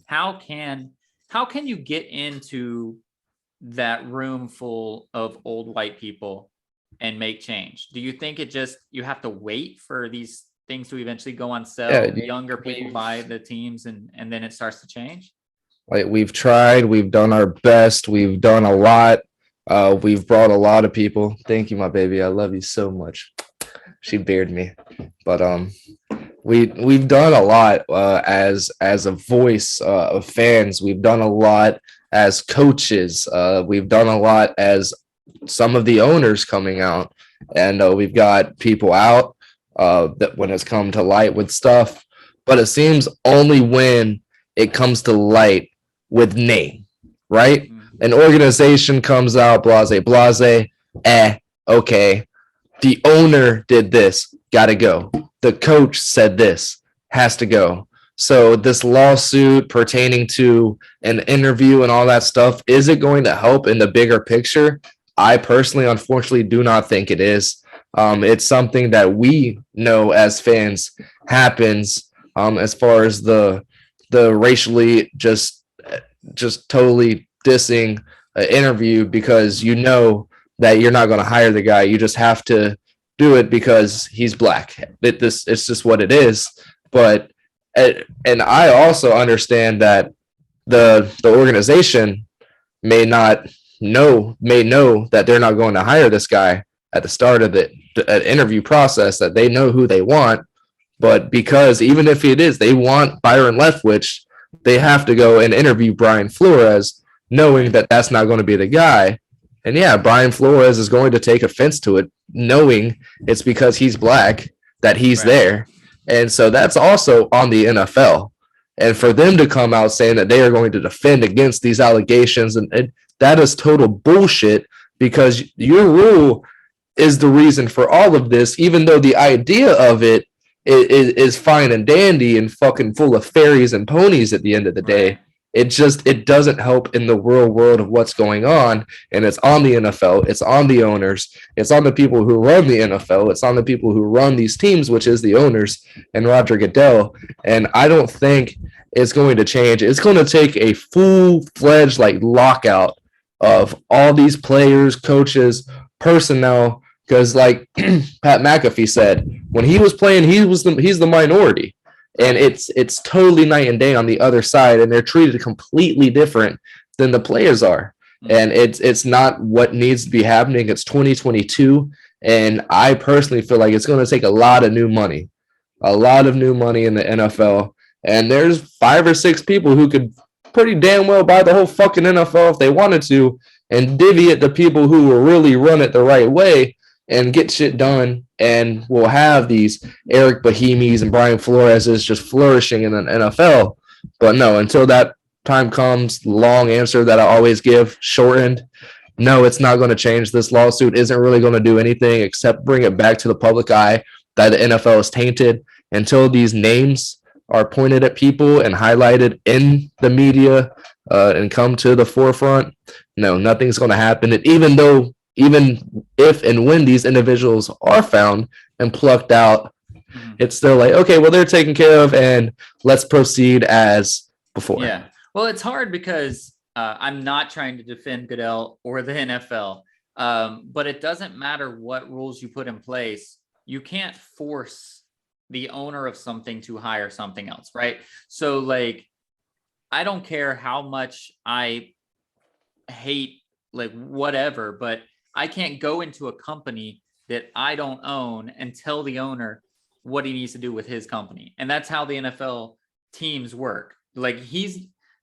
How can you get into that room full of old white people and make change? Do you think you have to wait for these things to eventually go on sale? Yeah, younger people buy the teams and then it starts to change? Like, we've tried, we've done our best, we've done a lot. We've brought a lot of people. Thank you, my baby. I love you so much. She bared me. But we've done a lot as a voice of fans. We've done a lot as coaches. We've done a lot as some of the owners coming out, and we've got people out that when it's come to light with stuff. But it seems only when it comes to light with name, right? Mm-hmm. An organization comes out, blase, okay. The owner did this, gotta go. The coach said this, has to go. So this lawsuit pertaining to an interview and all that stuff, is it going to help in the bigger picture? I personally, unfortunately, do not think it is. It's something that we know as fans happens as far as the racially just totally dissing interview, because you know that you're not going to hire the guy. You just have to do it because he's black. It's just what it is. But and I also understand that the organization may know that they're not going to hire this guy at the start of the interview process, that they know who they want. But because even if it is, they want Byron Leftwich, they have to go and interview Brian Flores, knowing that that's not going to be the guy. And yeah, Brian Flores is going to take offense to it, knowing it's because he's black that he's there. And so that's also on the NFL. And for them to come out saying that they are going to defend against these allegations, and that is total bullshit, because your rule is the reason for all of this, even though the idea of it is fine and dandy and fucking full of fairies and ponies at the end of the day. It doesn't help in the real world of what's going on. And it's on the NFL, it's on the owners, it's on the people who run the NFL, it's on the people who run these teams, which is the owners and Roger Goodell. And I don't think it's going to change. It's going to take a full-fledged like lockout of all these players, coaches, personnel, because like Pat McAfee said, when he was playing, he's the minority. And it's totally night and day on the other side, and they're treated completely different than the players are. And it's not what needs to be happening. It's 2022, and I personally feel like it's going to take a lot of new money in the NFL. And there's 5 or 6 people who could pretty damn well buy the whole fucking NFL if they wanted to, and divvy it to people who will really run it the right way and get shit done. And we'll have these Eric Bohemies and Brian Flores is just flourishing in the NFL. But no, until that time comes, long answer that I always give, shortened. No, it's not going to change. This lawsuit isn't really going to do anything except bring it back to the public eye that the NFL is tainted. Until these names are pointed at people and highlighted in the media and come to the forefront, no, nothing's going to happen. And even if and when these individuals are found and plucked out, it's still like, okay, well, they're taken care of and let's proceed as before. Yeah. Well, it's hard because I'm not trying to defend Goodell or the NFL, but it doesn't matter what rules you put in place. You can't force the owner of something to hire something else, right? So like, I don't care how much I hate like whatever, but I can't go into a company that I don't own and tell the owner what he needs to do with his company. And that's how the NFL teams work. Like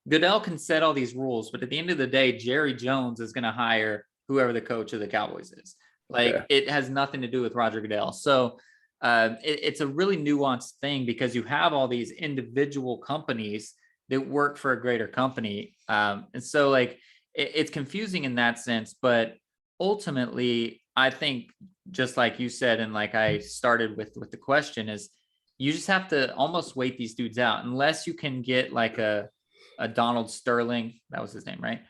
Goodell can set all these rules, but at the end of the day, Jerry Jones is going to hire whoever the coach of the Cowboys is. Like it has nothing to do with Roger Goodell. So it's a really nuanced thing because you have all these individual companies that work for a greater company. And so like it's confusing in that sense, but ultimately, I think just like you said, and like I started with the question is you just have to almost wait these dudes out unless you can get like a Donald Sterling, that was his name, right?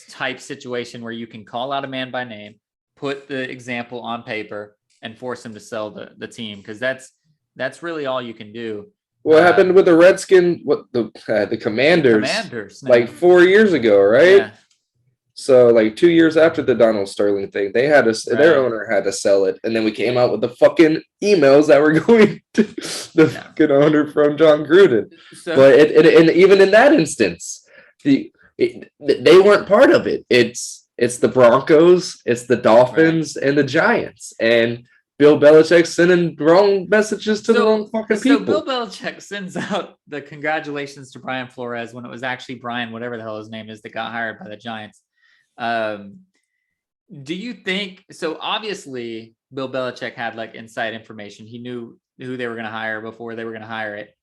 Type situation where you can call out a man by name, put the example on paper and force him to sell the team. Cause that's really all you can do. What happened with the Redskins, the Commanders like 4 years ago, right? Yeah. So like 2 years after the Donald Sterling thing, they had to their owner had to sell it, and then we came out with the fucking emails that were going to the fucking owner from John Gruden. So, but and even in that instance, they weren't part of it. It's the Broncos, it's the Dolphins, and the Giants, and Bill Belichick sending wrong messages to the wrong fucking people. So Bill Belichick sends out the congratulations to Brian Flores when it was actually Brian, whatever the hell his name is, that got hired by the Giants. Do you think so? Obviously, Bill Belichick had like inside information. He knew who they were going to hire before they were going to hire it.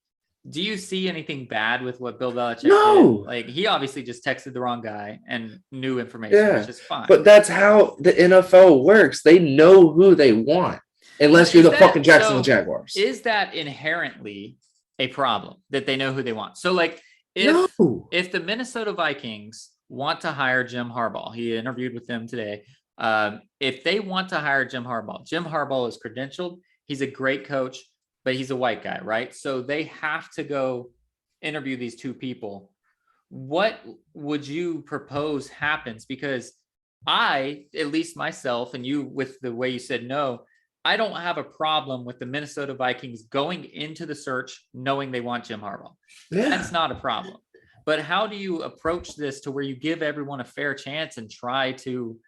Do you see anything bad with what Bill Belichick did? Like he obviously just texted the wrong guy and knew information, which is fine. But that's how the NFL works. They know who they want, unless you're the fucking Jacksonville Jaguars. Is that inherently a problem that they know who they want? So like if the Minnesota Vikings want to hire Jim Harbaugh, he interviewed with them today. If they want to hire Jim Harbaugh is credentialed. He's a great coach, but he's a white guy, right? So they have to go interview these two people. What would you propose happens? Because I, at least myself, and you with the way you said no, I don't have a problem with the Minnesota Vikings going into the search knowing they want Jim Harbaugh. Yeah. That's not a problem. But how do you approach this to where you give everyone a fair chance and try to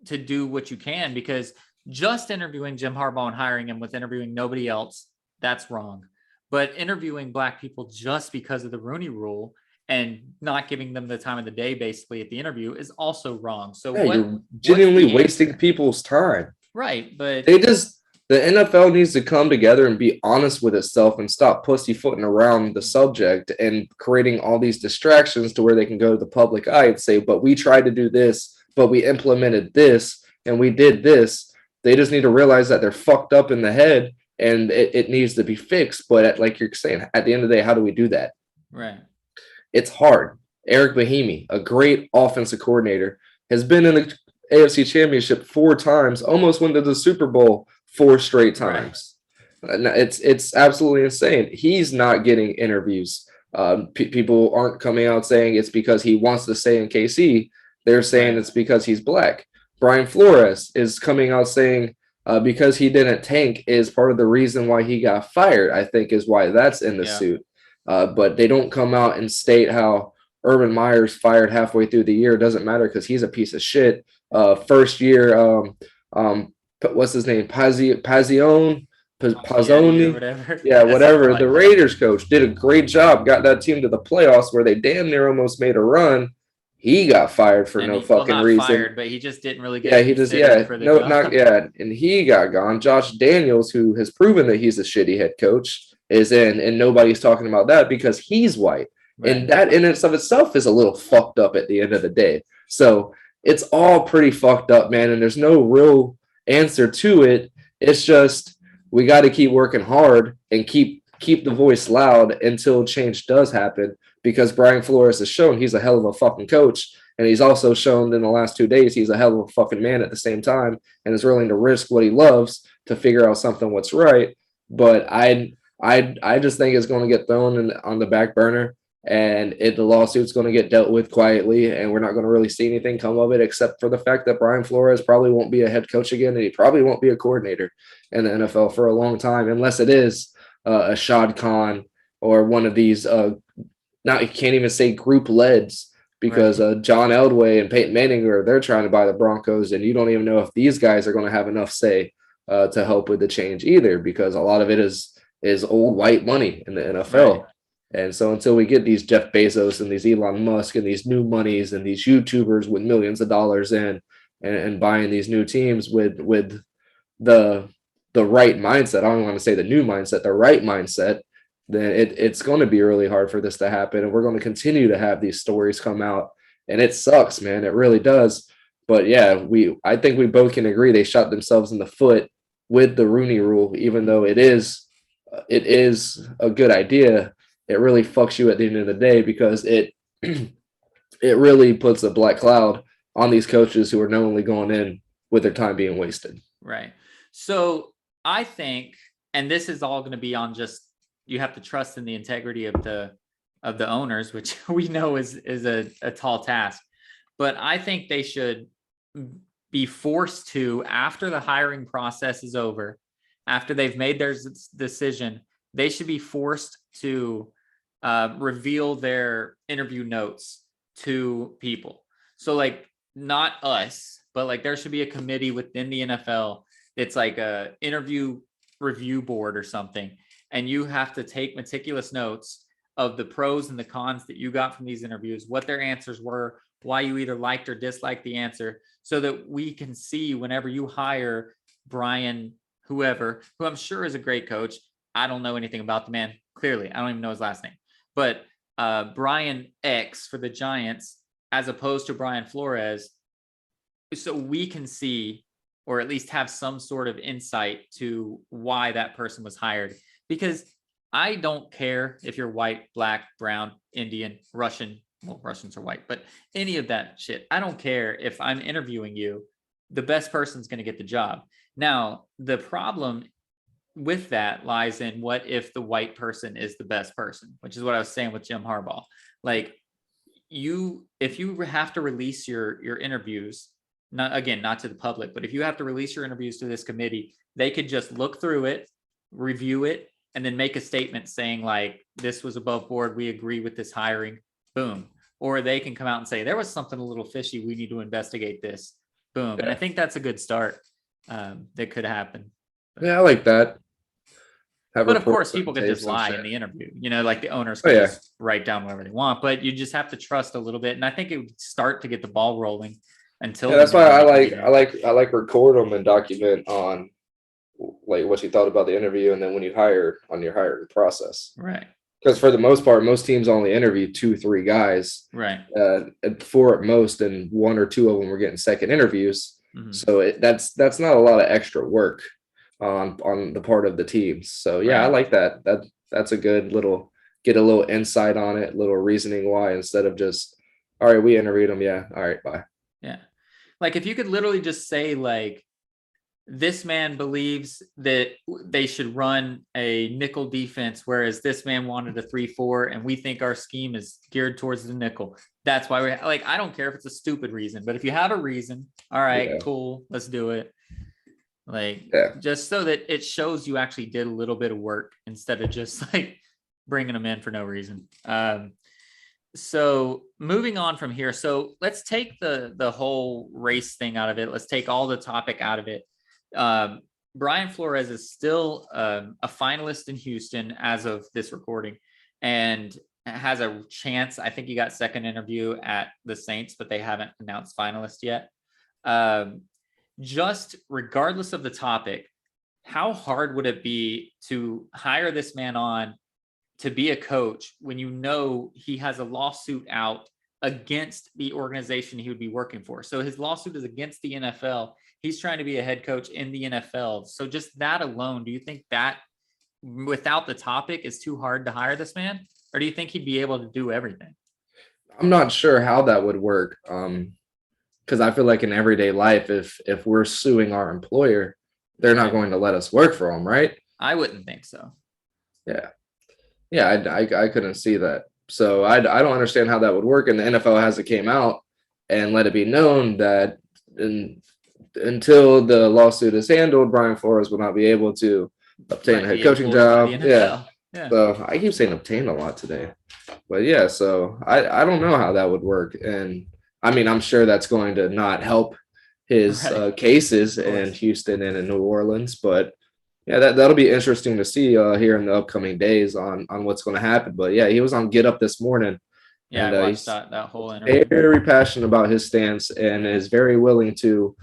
do what you can? Because just interviewing Jim Harbaugh and hiring him with interviewing nobody else, that's wrong. But interviewing Black people just because of the Rooney Rule and not giving them the time of the day basically at the interview is also wrong. So you're genuinely wasting people's time. Right, but the NFL needs to come together and be honest with itself and stop pussyfooting around the subject and creating all these distractions to where they can go to the public eye and say, but we tried to do this, but we implemented this and we did this. They just need to realize that they're fucked up in the head and it needs to be fixed. But like you're saying, at the end of the day, how do we do that? Right. It's hard. Eric Bieniemy, a great offensive coordinator, has been in the AFC Championship 4 times, almost went to the Super Bowl 4 straight times. Right. It's absolutely insane. He's not getting interviews. People aren't coming out saying it's because he wants to stay in KC. They're saying it's because he's Black. Brian Flores is coming out saying because he didn't tank is part of the reason why he got fired, I think is why that's in the suit. But they don't come out and state how Urban Meyer's fired halfway through the year. It doesn't matter because he's a piece of shit. First year, what's his name? Pazzoni, whatever. Yeah, whatever. The Raiders coach did a great job, got that team to the playoffs where they damn near almost made a run. He got fired for no fucking reason. Fired, but he just didn't really get. And he got gone. Josh Daniels, who has proven that he's a shitty head coach, is in, and nobody's talking about that because he's white. Right. And that in and of itself is a little fucked up at the end of the day. So it's all pretty fucked up, man. And there's no real answer to it. It's just we got to keep working hard and keep the voice loud until change does happen. Because Brian Flores has shown he's a hell of a fucking coach. And he's also shown in the last 2 days he's a hell of a fucking man at the same time and is willing to risk what he loves to figure out something what's right. But I just think it's going to get thrown on the back burner. And the lawsuit's going to get dealt with quietly, and we're not going to really see anything come of it except for the fact that Brian Flores probably won't be a head coach again, and he probably won't be a coordinator in the NFL for a long time, unless it is a Shad Khan or one of these you can't even say group leads because John Elway and Peyton Manning they're trying to buy the Broncos, and you don't even know if these guys are going to have enough say to help with the change either, because a lot of it is old white money in the NFL. Right. And so until we get these Jeff Bezos and these Elon Musk and these new monies and these YouTubers with millions of dollars in and buying these new teams with the right mindset, I don't want to say the new mindset, the right mindset, then it's going to be really hard for this to happen. And we're going to continue to have these stories come out. And it sucks, man. It really does. But yeah, I think we both can agree they shot themselves in the foot with the Rooney Rule, even though it is a good idea. It really fucks you at the end of the day because it really puts a black cloud on these coaches who are knowingly going in with their time being wasted. Right. So I think, and this is all going to be on just, you have to trust in the integrity of the owners, which we know is a tall task. But I think they should be forced to, after the hiring process is over, after they've made their decision, they should be forced to reveal their interview notes to people. So like not us, but like there should be a committee within the NFL. It's like a interview review board or something. And you have to take meticulous notes of the pros and the cons that you got from these interviews, what their answers were, why you either liked or disliked the answer, so that we can see whenever you hire Brian, whoever, who I'm sure is a great coach. I don't know anything about the man. Clearly, I don't even know his last name. But Brian X for the Giants, as opposed to Brian Flores, so we can see, or at least have some sort of insight to why that person was hired. Because I don't care if you're white, black, brown, Indian, Russian. Well, Russians are white, but any of that shit. I don't care if I'm interviewing you. The best person's going to get the job. Now, the problem with that lies in what if the white person is the best person, which is what I was saying with Jim Harbaugh. Like if you have to release your interviews, not to the public, but if you have to release your interviews to this committee, they could just look through it, review it, and then make a statement saying like, this was above board. We agree with this hiring. boom. Or they can come out and say, there was something a little fishy. We need to investigate this. Boom. Yeah. And I think that's a good start that could happen. Yeah, I like that. But of course, people could just lie in the interview. Like the owners could just write down whatever they want. But you just have to trust a little bit. And I think it would start to get the ball rolling until. Yeah, that's why I like record them and document on like what you thought about the interview, and then when you hire on your hiring process. Right. Because for the most part, most teams only interview 2-3 guys. Right. 4 at most, and 1 or 2 of them were getting second interviews. Mm-hmm. So that's not a lot of extra work on the part of the teams. So yeah, right. I like that. That's a good little, get a little insight on it, little reasoning why, instead of just, all right, we interviewed them. Yeah. All right, bye. Yeah. Like if you could literally just say like, this man believes that they should run a nickel defense, whereas this man wanted a 3-4, and we think our scheme is geared towards the nickel. That's why we like, I don't care if it's a stupid reason, but if you have a reason, all right, cool, let's do it. Like, just so that it shows you actually did a little bit of work instead of just like bringing them in for no reason. So moving on from here. So let's take the whole race thing out of it. Let's take all the topic out of it. Brian Flores is still a finalist in Houston as of this recording, and has a chance. I think he got second interview at the Saints, but they haven't announced finalist yet. Just regardless of the topic, how hard would it be to hire this man on to be a coach when you know he has a lawsuit out against the organization he would be working for? So his lawsuit is against the NFL. He's trying to be a head coach in the NFL. So just that alone, do you think that without the topic is too hard to hire this man? Or do you think he'd be able to do everything? I'm not sure how that would work. Because I feel like in everyday life, if we're suing our employer, they're not going to let us work for them, right? I wouldn't think so. Yeah. Yeah, I couldn't see that. So I don't understand how that would work. And the NFL hasn't came out and let it be known that until the lawsuit is handled, Brian Flores will not be able to obtain a head coaching job. Yeah. So I keep saying obtain a lot today. But yeah, so I don't know how that would work. And I mean, I'm sure that's going to not help his cases in Houston and in New Orleans. But yeah, that'll be interesting to see here in the upcoming days on what's going to happen. But yeah, he was on Get Up this morning. Yeah, and I watched that whole interview. Very passionate about his stance and is very willing to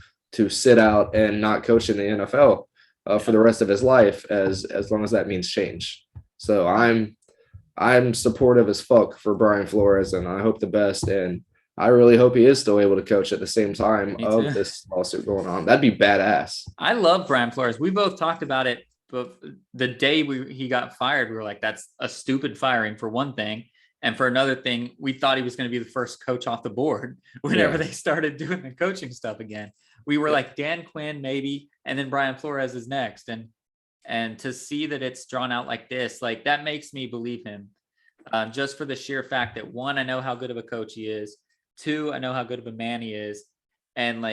sit out and not coach in the NFL for the rest of his life, as long as that means change. So I'm supportive as fuck for Brian Flores, and I hope the best. And I really hope he is still able to coach at the same time of this lawsuit going on. That'd be badass. I love Brian Flores. We both talked about it, but the day he got fired, we were like, that's a stupid firing for one thing. And for another thing, we thought he was going to be the first coach off the board whenever they started doing the coaching stuff again. We were like Dan Quinn, maybe, and then Brian Flores is next. And to see that it's drawn out like this, like that makes me believe him, just for the sheer fact that 1, I know how good of a coach he is. 2, I know how good of a man he is. And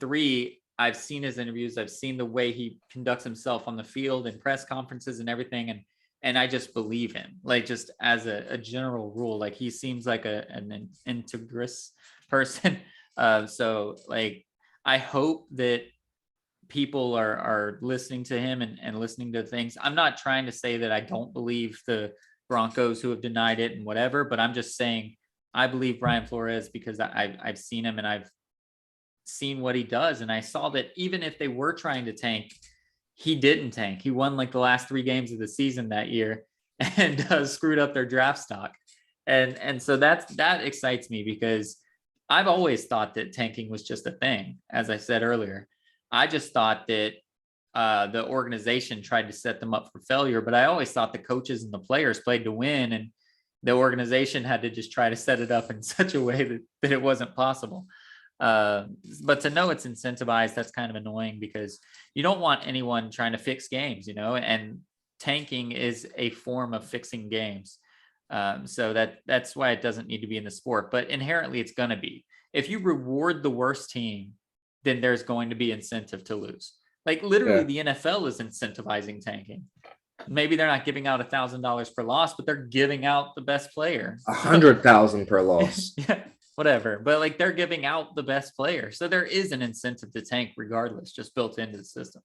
3, I've seen his interviews. I've seen the way he conducts himself on the field and press conferences and everything. And I just believe him, like just as a general rule, like he seems like an integrous person. So like, I hope that people are listening to him and listening to things. I'm not trying to say that I don't believe the Broncos who have denied it and whatever, but I'm just saying I believe Brian Flores because I've seen him and I've seen what he does. And I saw that even if they were trying to tank, he didn't tank. He won like the last 3 games of the season that year and screwed up their draft stock. And so that excites me because I've always thought that tanking was just a thing. As I said earlier, I just thought that the organization tried to set them up for failure, but I always thought the coaches and the players played to win, and the organization had to just try to set it up in such a way that it wasn't possible. But to know it's incentivized, that's kind of annoying because you don't want anyone trying to fix games, and tanking is a form of fixing games. So that's why it doesn't need to be in the sport, but inherently it's going to be. If you reward the worst team, then there's going to be incentive to lose. Like literally the NFL is incentivizing tanking. maybe they're not giving out $1,000 per loss, but they're giving out the best player. 100,000 per loss. Yeah, whatever. But like they're giving out the best player. So there is an incentive to tank regardless, just built into the system.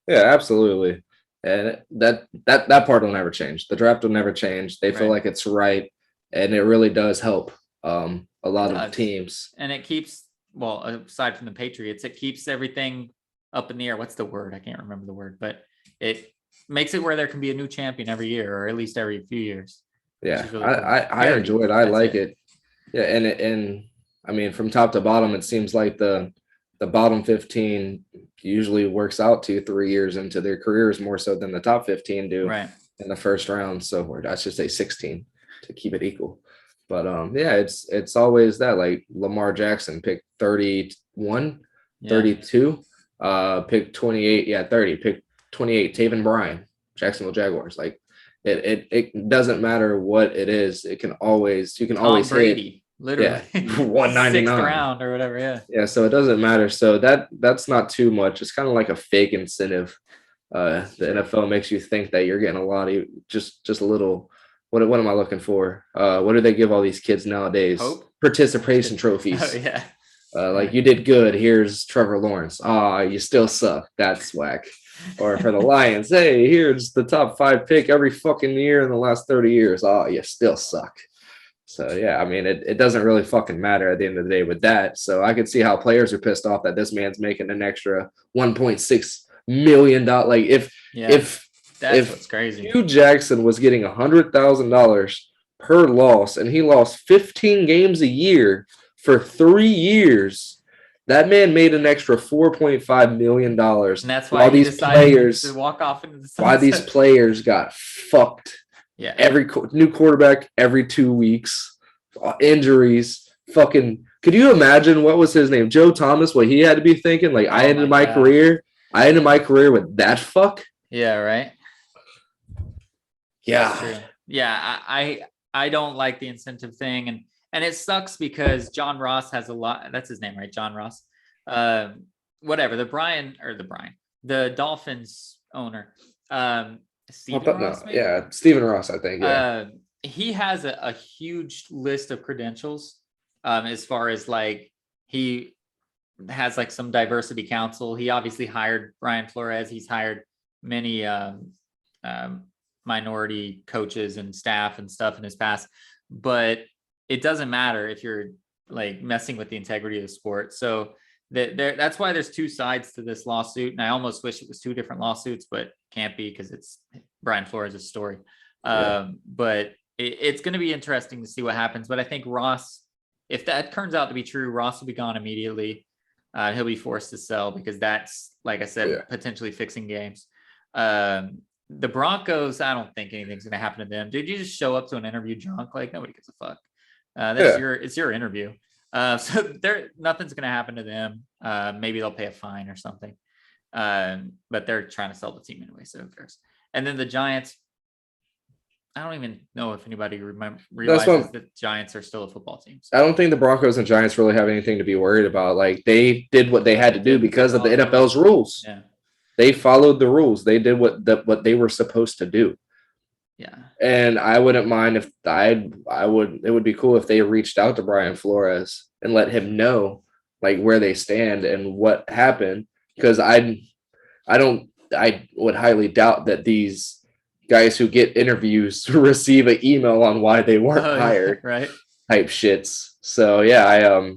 Yeah, absolutely. And that part will never change. The draft will never change. They feel like it's right. And it really does help a lot of teams. And it keeps, well, aside from the Patriots, it keeps everything up in the air. What's the word? I can't remember the word, but it makes it where there can be a new champion every year, or at least every few years. Yeah, really cool. I enjoy it. I like it. Yeah, and I mean, from top to bottom, it seems like the bottom 15 usually works out 2-3 years into their careers more so than the top 15 do in the first round. So, or I should say 16 to keep it equal. But yeah, it's always that, like Lamar Jackson picked 31, 32, picked 28, 30, picked 28, Taven Bryan, Jacksonville Jaguars. Like it doesn't matter what it is. You can always Tom Brady, hit. Literally 199 6th round or whatever. Yeah. So it doesn't matter. So that's not too much. It's kind of like a fake incentive. The NFL makes you think that you're getting a lot of just a little. What am I looking for? What do they give all these kids nowadays? Hope? Participation trophies. Oh, yeah. Like you did good. Here's Trevor Lawrence. You still suck. That's whack. Or for the Lions, hey, here's the top 5 pick every fucking year in the last 30 years. You still suck. So yeah, I mean, it doesn't really fucking matter at the end of the day with that. So I could see how players are pissed off that this man's making an extra $1.6 million. Like if what's crazy. Hugh Jackson was getting $100,000 per loss and he lost 15 games a year for 3 years, that man made an extra $4.5 million. And that's why these players to walk off into the sunset. Why these players got fucked. Yeah. Every new quarterback every 2 weeks, injuries, fucking. Could you imagine what was his name? Joe Thomas, what he had to be thinking? Like, I ended my career with that fuck. Yeah, right. Yeah. Yeah, I don't like the incentive thing, and it sucks because John Ross has a lot. That's his name, right? John Ross. Whatever. The Dolphins owner. Stephen Ross, Stephen Ross, I think. Yeah. He has a huge list of credentials as far as like he has like some diversity council. He obviously hired Brian Flores. He's hired many minority coaches and staff and stuff in his past, but it doesn't matter if you're like messing with the integrity of the sport. So that's why there's 2 sides to this lawsuit. And I almost wish it was 2 different lawsuits, but can't be because it's Brian Flores' story. But it's going to be interesting to see what happens. But I think Ross, if that turns out to be true, Ross will be gone immediately. He'll be forced to sell because that's, like I said, potentially fixing games. The Broncos, I don't think anything's going to happen to them. Dude, you just show up to an interview drunk, like nobody gives a fuck. It's your interview. So nothing's going to happen to them. Maybe they'll pay a fine or something. But they're trying to sell the team anyway, so who cares? And then the Giants, I don't even know if anybody realizes that Giants are still a football team. So. I don't think the Broncos and Giants really have anything to be worried about. Like, they did what they had to do because of the NFL's rules. Yeah. They followed the rules. They did what they were supposed to do. Yeah. And I wouldn't mind if it would be cool if they reached out to Brian Flores and let him know like where they stand and what happened. Because I would highly doubt that these guys who get interviews receive an email on why they weren't hired, right? Type shits. So yeah,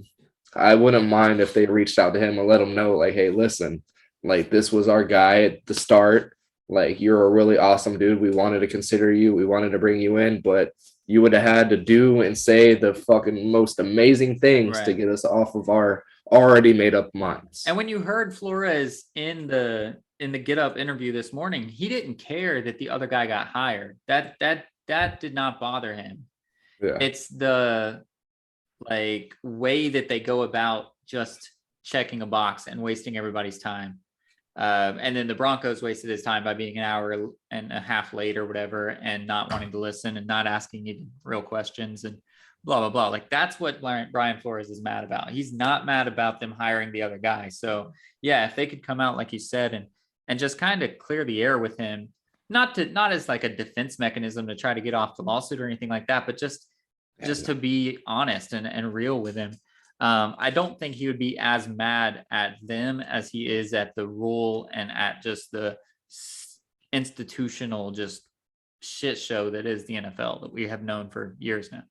I wouldn't mind if they reached out to him and let him know, like, hey, listen, like this was our guy at the start. Like, you're a really awesome dude. We wanted to consider you. We wanted to bring you in, but you would have had to do and say the fucking most amazing things to get us off of our already made up minds. And when you heard Flores in the Get Up interview this morning, he didn't care that the other guy got hired. That did not bother him. Yeah. It's the like way that they go about just checking a box and wasting everybody's time. And then the Broncos wasted his time by being an hour and a half late or whatever, and not wanting to listen and not asking you real questions and blah, blah, blah. Like, that's what Brian Flores is mad about. He's not mad about them hiring the other guy. So yeah, if they could come out, like you said, and just kind of clear the air with him, not as like a defense mechanism to try to get off the lawsuit or anything like that, but just to be honest and real with him. I don't think he would be as mad at them as he is at the rule and at just the institutional just shit show that is the NFL that we have known for years now.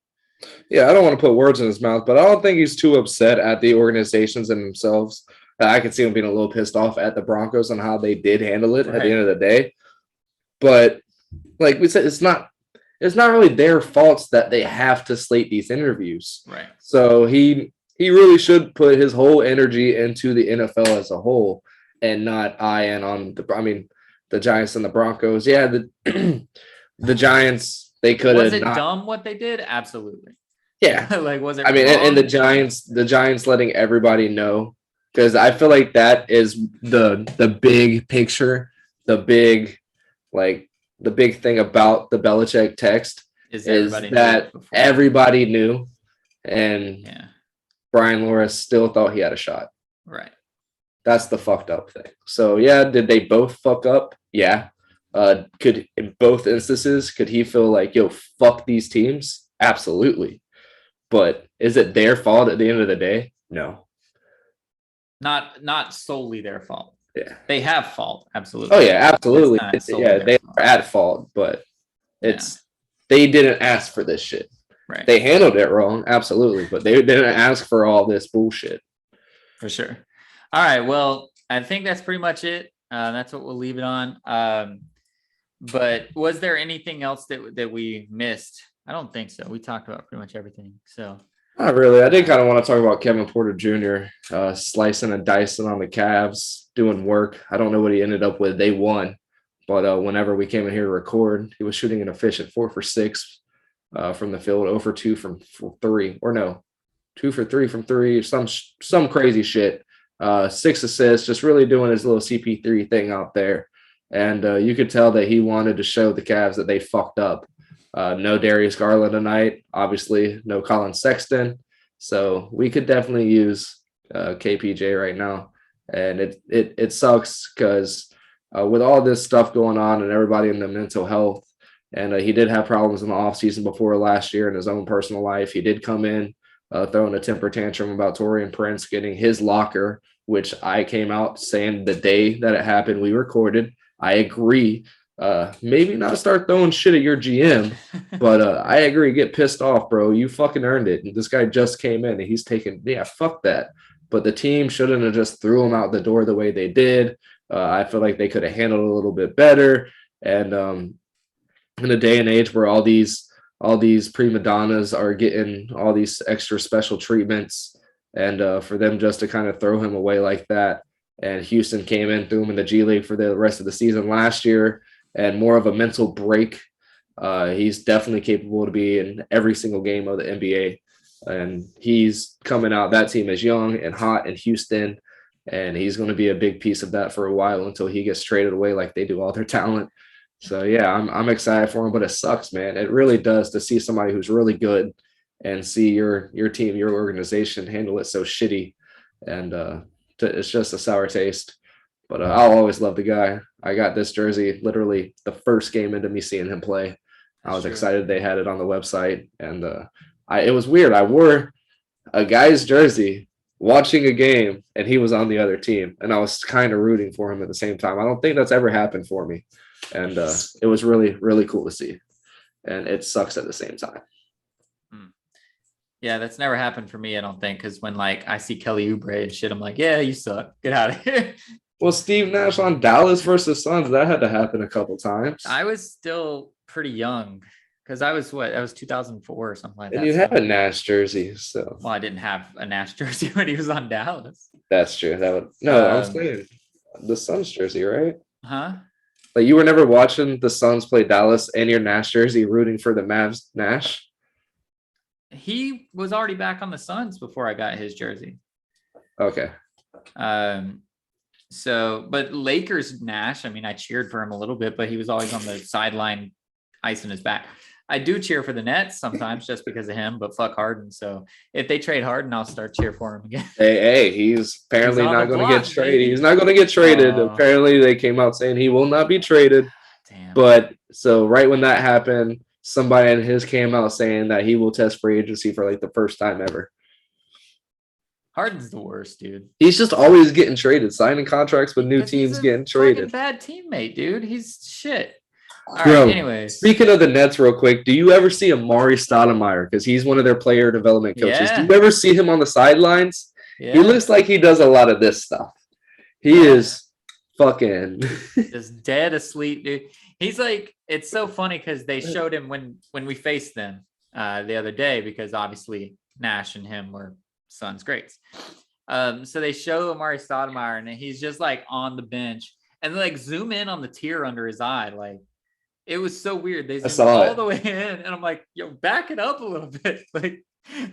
Yeah, I don't want to put words in his mouth, but I don't think he's too upset at the organizations and themselves. I can see him being a little pissed off at the Broncos on how they did handle it at the end of the day. But like we said, it's not really their faults that they have to slate these interviews. Right. So he really should put his whole energy into the NFL as a whole and not on the Giants and the Broncos. Yeah, the Giants, they could have. Was it dumb what they did? Absolutely. Yeah. Like, was it? And the Giants letting everybody know, because I feel like that is the big picture, the big thing about the Belichick text is that everybody knew, and Brian Flores still thought he had a shot. Right. That's the fucked up thing. So yeah, did they both fuck up? Yeah. Could in both instances, could he feel like, yo, fuck these teams? Absolutely. But is it their fault at the end of the day? No. Not solely their fault. Yeah. They have fault. Absolutely. Oh yeah, absolutely. Yeah, they are at fault, but they didn't ask for this shit. Right. They handled it wrong, absolutely, but they didn't ask for all this bullshit. For sure. All right. Well, I think that's pretty much it. That's what we'll leave it on. But was there anything else that we missed? I don't think so. We talked about pretty much everything. So not really. I did kind of want to talk about Kevin Porter Jr. Slicing and dicing on the Cavs, doing work. I don't know what he ended up with. They won, but whenever we came in here to record, he was shooting an efficient 4 for 6 from the field, 0 for 2 from 3, or no, 2 for 3 from 3. Some crazy shit. 6 assists, just really doing his little CP3 thing out there. And you could tell that he wanted to show the Cavs that they fucked up. No Darius Garland tonight, obviously no Colin Sexton. So we could definitely use KPJ right now. And it sucks because with all this stuff going on and everybody in the mental health, and he did have problems in the offseason before last year in his own personal life. He did come in throwing a temper tantrum about Taurean Prince getting his locker, which I came out saying the day that it happened, we recorded. I agree. Maybe not start throwing shit at your GM, but I agree. Get pissed off, bro. You fucking earned it. And this guy just came in and he's taking, fuck that. But the team shouldn't have just threw him out the door the way they did. I feel like they could have handled it a little bit better. And in a day and age where all these prima donnas are getting all these extra special treatments, and for them just to kind of throw him away like that. And Houston came in, threw him in the G League for the rest of the season last year, and more of a mental break. He's definitely capable to be in every single game of the NBA. And he's coming out. That team is young and hot in Houston, and he's going to be a big piece of that for a while until he gets traded away like they do all their talent. So, yeah, I'm excited for him, but it sucks, man. It really does to see somebody who's really good and see your team, your organization handle it so shitty. And it's just a sour taste. But I'll always love the guy. I got this jersey literally the first game into me seeing him play. I was excited they had it on the website. And it was weird. I wore a guy's jersey watching a game, and he was on the other team. And I was kind of rooting for him at the same time. I don't think that's ever happened for me. And it was really, really cool to see. And it sucks at the same time. Yeah, that's never happened for me, I don't think, because when I see Kelly Oubre and shit, I'm like, yeah, you suck. Get out of here. Well, Steve Nash on Dallas versus Suns, that had to happen a couple times. I was still pretty young because I was 2004 or something like that. And you had a Nash jersey, so. Well, I didn't have a Nash jersey when he was on Dallas. That's true. I was saying the Suns jersey, right? Huh? Like you were never watching the Suns play Dallas and your Nash jersey rooting for the Mavs Nash? He was already back on the Suns before I got his jersey. Okay. But Lakers Nash, I mean, I cheered for him a little bit, but he was always on the sideline icing his back. I do cheer for the Nets sometimes just because of him, but fuck Harden. So if they trade Harden, I'll start cheer for him again. Hey, he's apparently not going to get traded. He's not going to get traded. Apparently they came out saying he will not be traded. Damn. But so right when that happened, somebody in his came out saying that he will test free agency for like the first time ever. Harden's the worst, dude. He's just always getting traded, signing contracts with new teams, getting traded. Bad teammate, dude. He's shit. All Bro, right, anyways. Speaking of the Nets real quick, do you ever see Amari Stoudemire? Because he's one of their player development coaches. Yeah. Do you ever see him on the sidelines? Yeah. He looks like he does a lot of this stuff. He is fucking just dead asleep, dude. He's like, it's so funny because they showed him when we faced them the other day, because obviously Nash and him were sons greats. So they show Amari Stoudemire and he's just like on the bench and like zoom in on the tear under his eye. Like, it was so weird. They zoomed all the way in, and I'm like, yo, back it up a little bit. Like,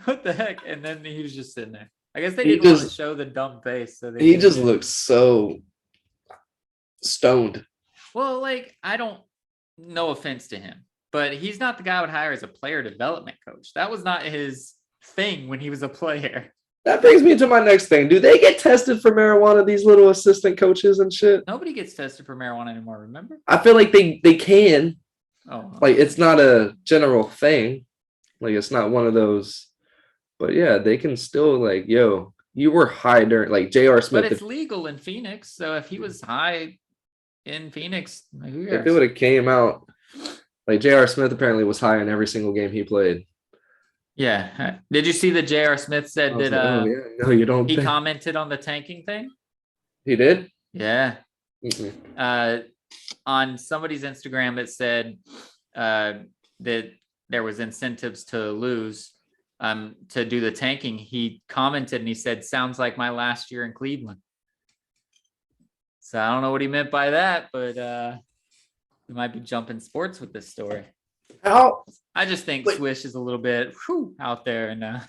what the heck? And then he was just sitting there. I guess they didn't want to show the dumb face. So he just looks so stoned. Well, like, I don't, no offense to him, but he's not the guy I would hire as a player development coach. That was not his thing when he was a player. That brings me to my next thing. Do they get tested for marijuana, these little assistant coaches and shit? Nobody gets tested for marijuana anymore, remember? I feel like they can. Oh. Like, it's not a general thing. Like, it's not one of those. But, yeah, they can still, like, yo, you were high during, like, J.R. Smith. But it's legal in Phoenix, so if he was high in Phoenix, if it would have came out, like, J.R. Smith apparently was high in every single game he played. Yeah. Did you see that J.R. Smith said that no, you don't. He commented on the tanking thing? He did? Yeah. On somebody's Instagram, it said that there was incentives to lose to do the tanking. He commented and he said, sounds like my last year in Cleveland. So I don't know what he meant by that, but we might be jumping sports with this story. I just think Swish is a little bit out there. And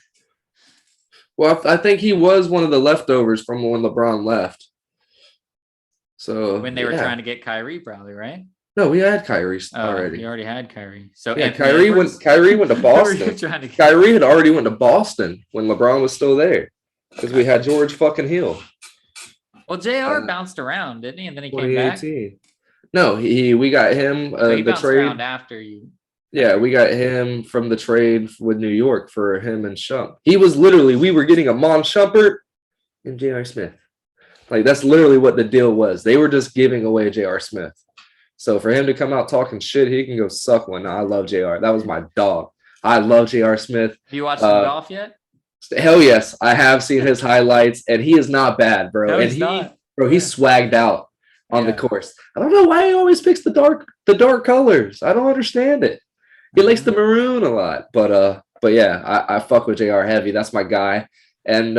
well, I think he was one of the leftovers from when LeBron left. So when they were trying to get Kyrie, probably, right? No, we had Kyrie already. You already had Kyrie. So yeah, Kyrie went to Boston. Kyrie had already went to Boston when LeBron was still there, because we had George fucking Hill. Well, JR bounced around, didn't he? And then he came back. No, we got him the trade around after you. Yeah, we got him from the trade with New York for him and Shump. He was literally, we were getting a Mon Shumpert and J.R. Smith. Like, that's literally what the deal was. They were just giving away J.R. Smith. So for him to come out talking shit, he can go suck one. I love JR. That was my dog. I love J.R. Smith. Have you watched him golf yet? Hell yes. I have seen his highlights, and he is not bad, bro. No, and he's not. Bro, he's swagged out on the course. I don't know why he always picks the dark colors. I don't understand it. He likes the maroon a lot, but yeah, I fuck with JR heavy. That's my guy, and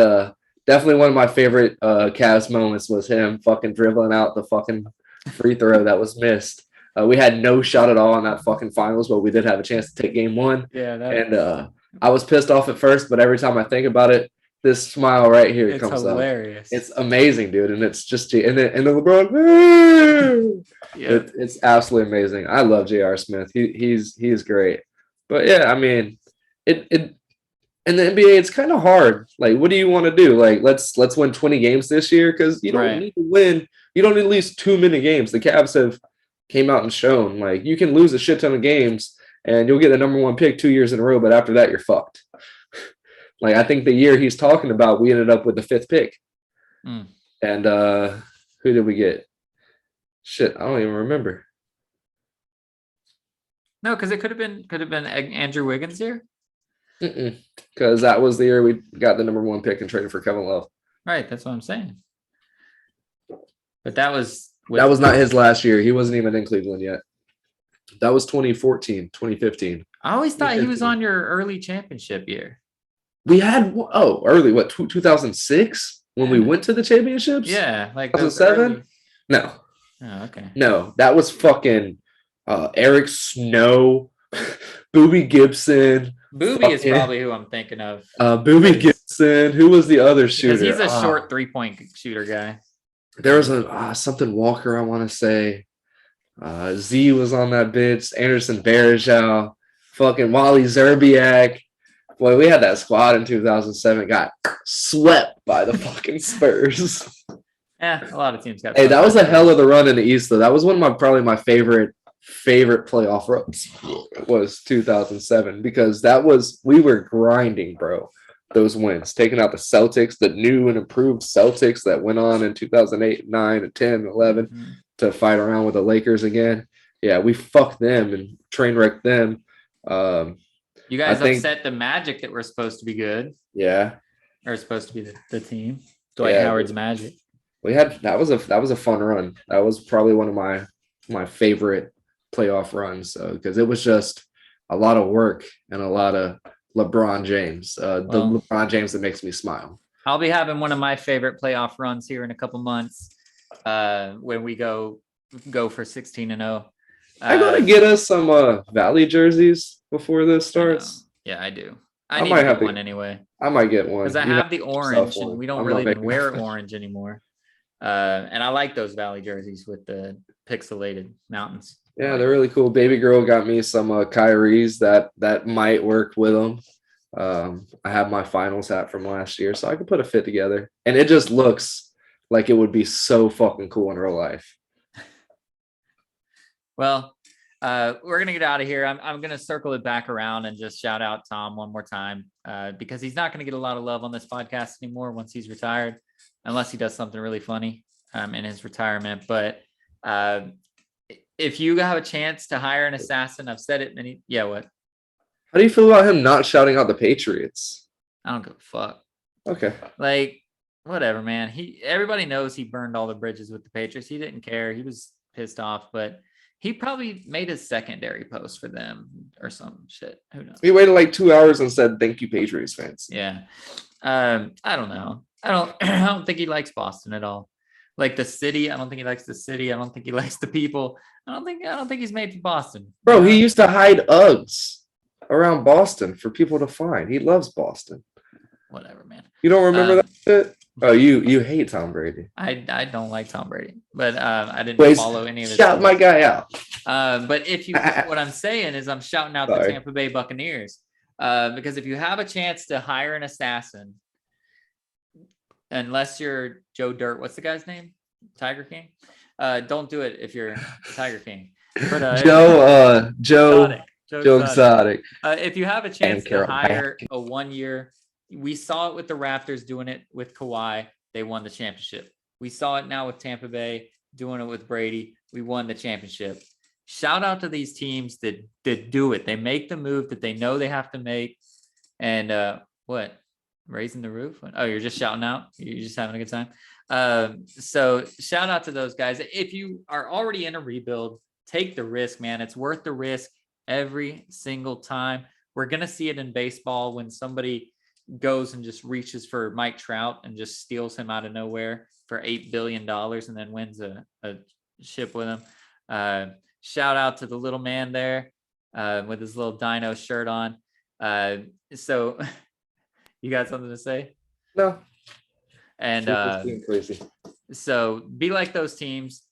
definitely one of my favorite Cavs moments was him fucking dribbling out the fucking free throw that was missed. We had no shot at all in that fucking finals, but we did have a chance to take game one. Yeah, and I was pissed off at first, but every time I think about it, this smile right here comes hilarious. Up. It's amazing, dude, and it's just and the LeBron. Yeah, it's absolutely amazing. I love J.R. Smith. He's great. But yeah, I mean, it in the NBA, it's kind of hard. Like, what do you want to do? Like, let's win 20 games this year, because you don't need to win. You don't need at least too many games. The Cavs have came out and shown, like, you can lose a shit ton of games and you'll get the number one pick 2 years in a row, but after that, you're fucked. Like, I think the year he's talking about, we ended up with the 5th pick. And who did we get? Shit, I don't even remember. No, because it could have been Andrew Wiggins here. Because that was the year we got the number one pick and traded for Kevin Love. Right, that's what I'm saying. But that was not his last year. He wasn't even in Cleveland yet. That was 2014, 2015. I always thought he was on your early championship year. We had early 2006 when we went to the championships? Yeah, like 2007? No. Oh, okay. No, that was fucking Eric Snow, Booby Gibson. Booby is probably who I'm thinking of. Booby Gibson. Who was the other shooter? Because he's a short 3-point shooter guy. There was something Walker, I want to say. Z was on that bitch. Anderson Varejao. Fucking Wally Zerbiak. Boy, we had that squad in 2007. Got swept by the fucking Spurs. Yeah, a lot of teams got. Hey, that was a hell of the run in the East, though. That was one of probably my favorite favorite playoff runs was 2007 because we were grinding, bro. Those wins, taking out the Celtics, the new and improved Celtics that went on in 2008, 9, and 10, 11 to fight around with the Lakers again. Yeah, we fucked them and train wrecked them. You guys upset the Magic that were supposed to be good. Yeah. Or supposed to be the team. Dwight Howard's Magic. That was a fun run. That was probably one of my favorite playoff runs because it was just a lot of work and a lot of LeBron James. The LeBron James that makes me smile. I'll be having one of my favorite playoff runs here in a couple months when we go for 16-0. I gotta get us some Valley jerseys before this starts. Yeah, I do. I need to get one anyway. I might get one because I have the orange, and we don't really even wear orange anymore. And I like those Valley jerseys with the pixelated mountains. Yeah, they're really cool. Baby girl got me some Kyrie's that might work with them. I have my finals hat from last year, so I could put a fit together, and it just looks like it would be so fucking cool in real life. Well, we're gonna get out of here. I'm gonna circle it back around and just shout out Tom one more time because he's not gonna get a lot of love on this podcast anymore once he's retired, unless he does something really funny in his retirement. But if you have a chance to hire an assassin, I've said it many. Yeah, what? How do you feel about him not shouting out the Patriots? I don't give a fuck. Okay. Like, whatever, man. Everybody knows he burned all the bridges with the Patriots. He didn't care. He was pissed off, but he probably made a secondary post for them or some shit. Who knows? He waited like 2 hours and said, "Thank you, Patriots fans." Yeah. I don't know. I don't think he likes Boston at all. Like the city, I don't think he likes the city. I don't think he likes the people. I don't think he's made for Boston. Bro, he used to hide Uggs around Boston for people to find. He loves Boston. Whatever, man. You don't remember that shit? Oh, you hate Tom Brady. I don't like Tom Brady, but I didn't follow any of his. Shout my guy out. But what I'm saying is I'm shouting out the Tampa Bay Buccaneers because if you have a chance to hire an assassin, unless you're Joe Dirt, what's the guy's name? Tiger King. Don't do it if you're Tiger King. But, Joe Exotic. If you have a chance to hire a 1 year, we saw it with the Raptors doing it with Kawhi. They won the championship. We saw it now with Tampa Bay doing it with Brady. We won the championship. Shout out to these teams that do it. They make the move that they know they have to make. And what? Raising the roof? Oh, you're just shouting out? You're just having a good time? So shout out to those guys. If you are already in a rebuild, take the risk, man. It's worth the risk every single time. We're going to see it in baseball when somebody goes and just reaches for Mike Trout and just steals him out of nowhere for $8 billion and then wins a ship with him. Shout out to the little man there with his little dino shirt on. So you got something to say? No. And crazy. So be like those teams.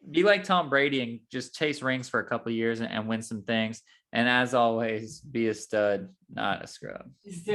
Be like Tom Brady and just chase rings for a couple of years and win some things. And as always, be a stud, not a scrub.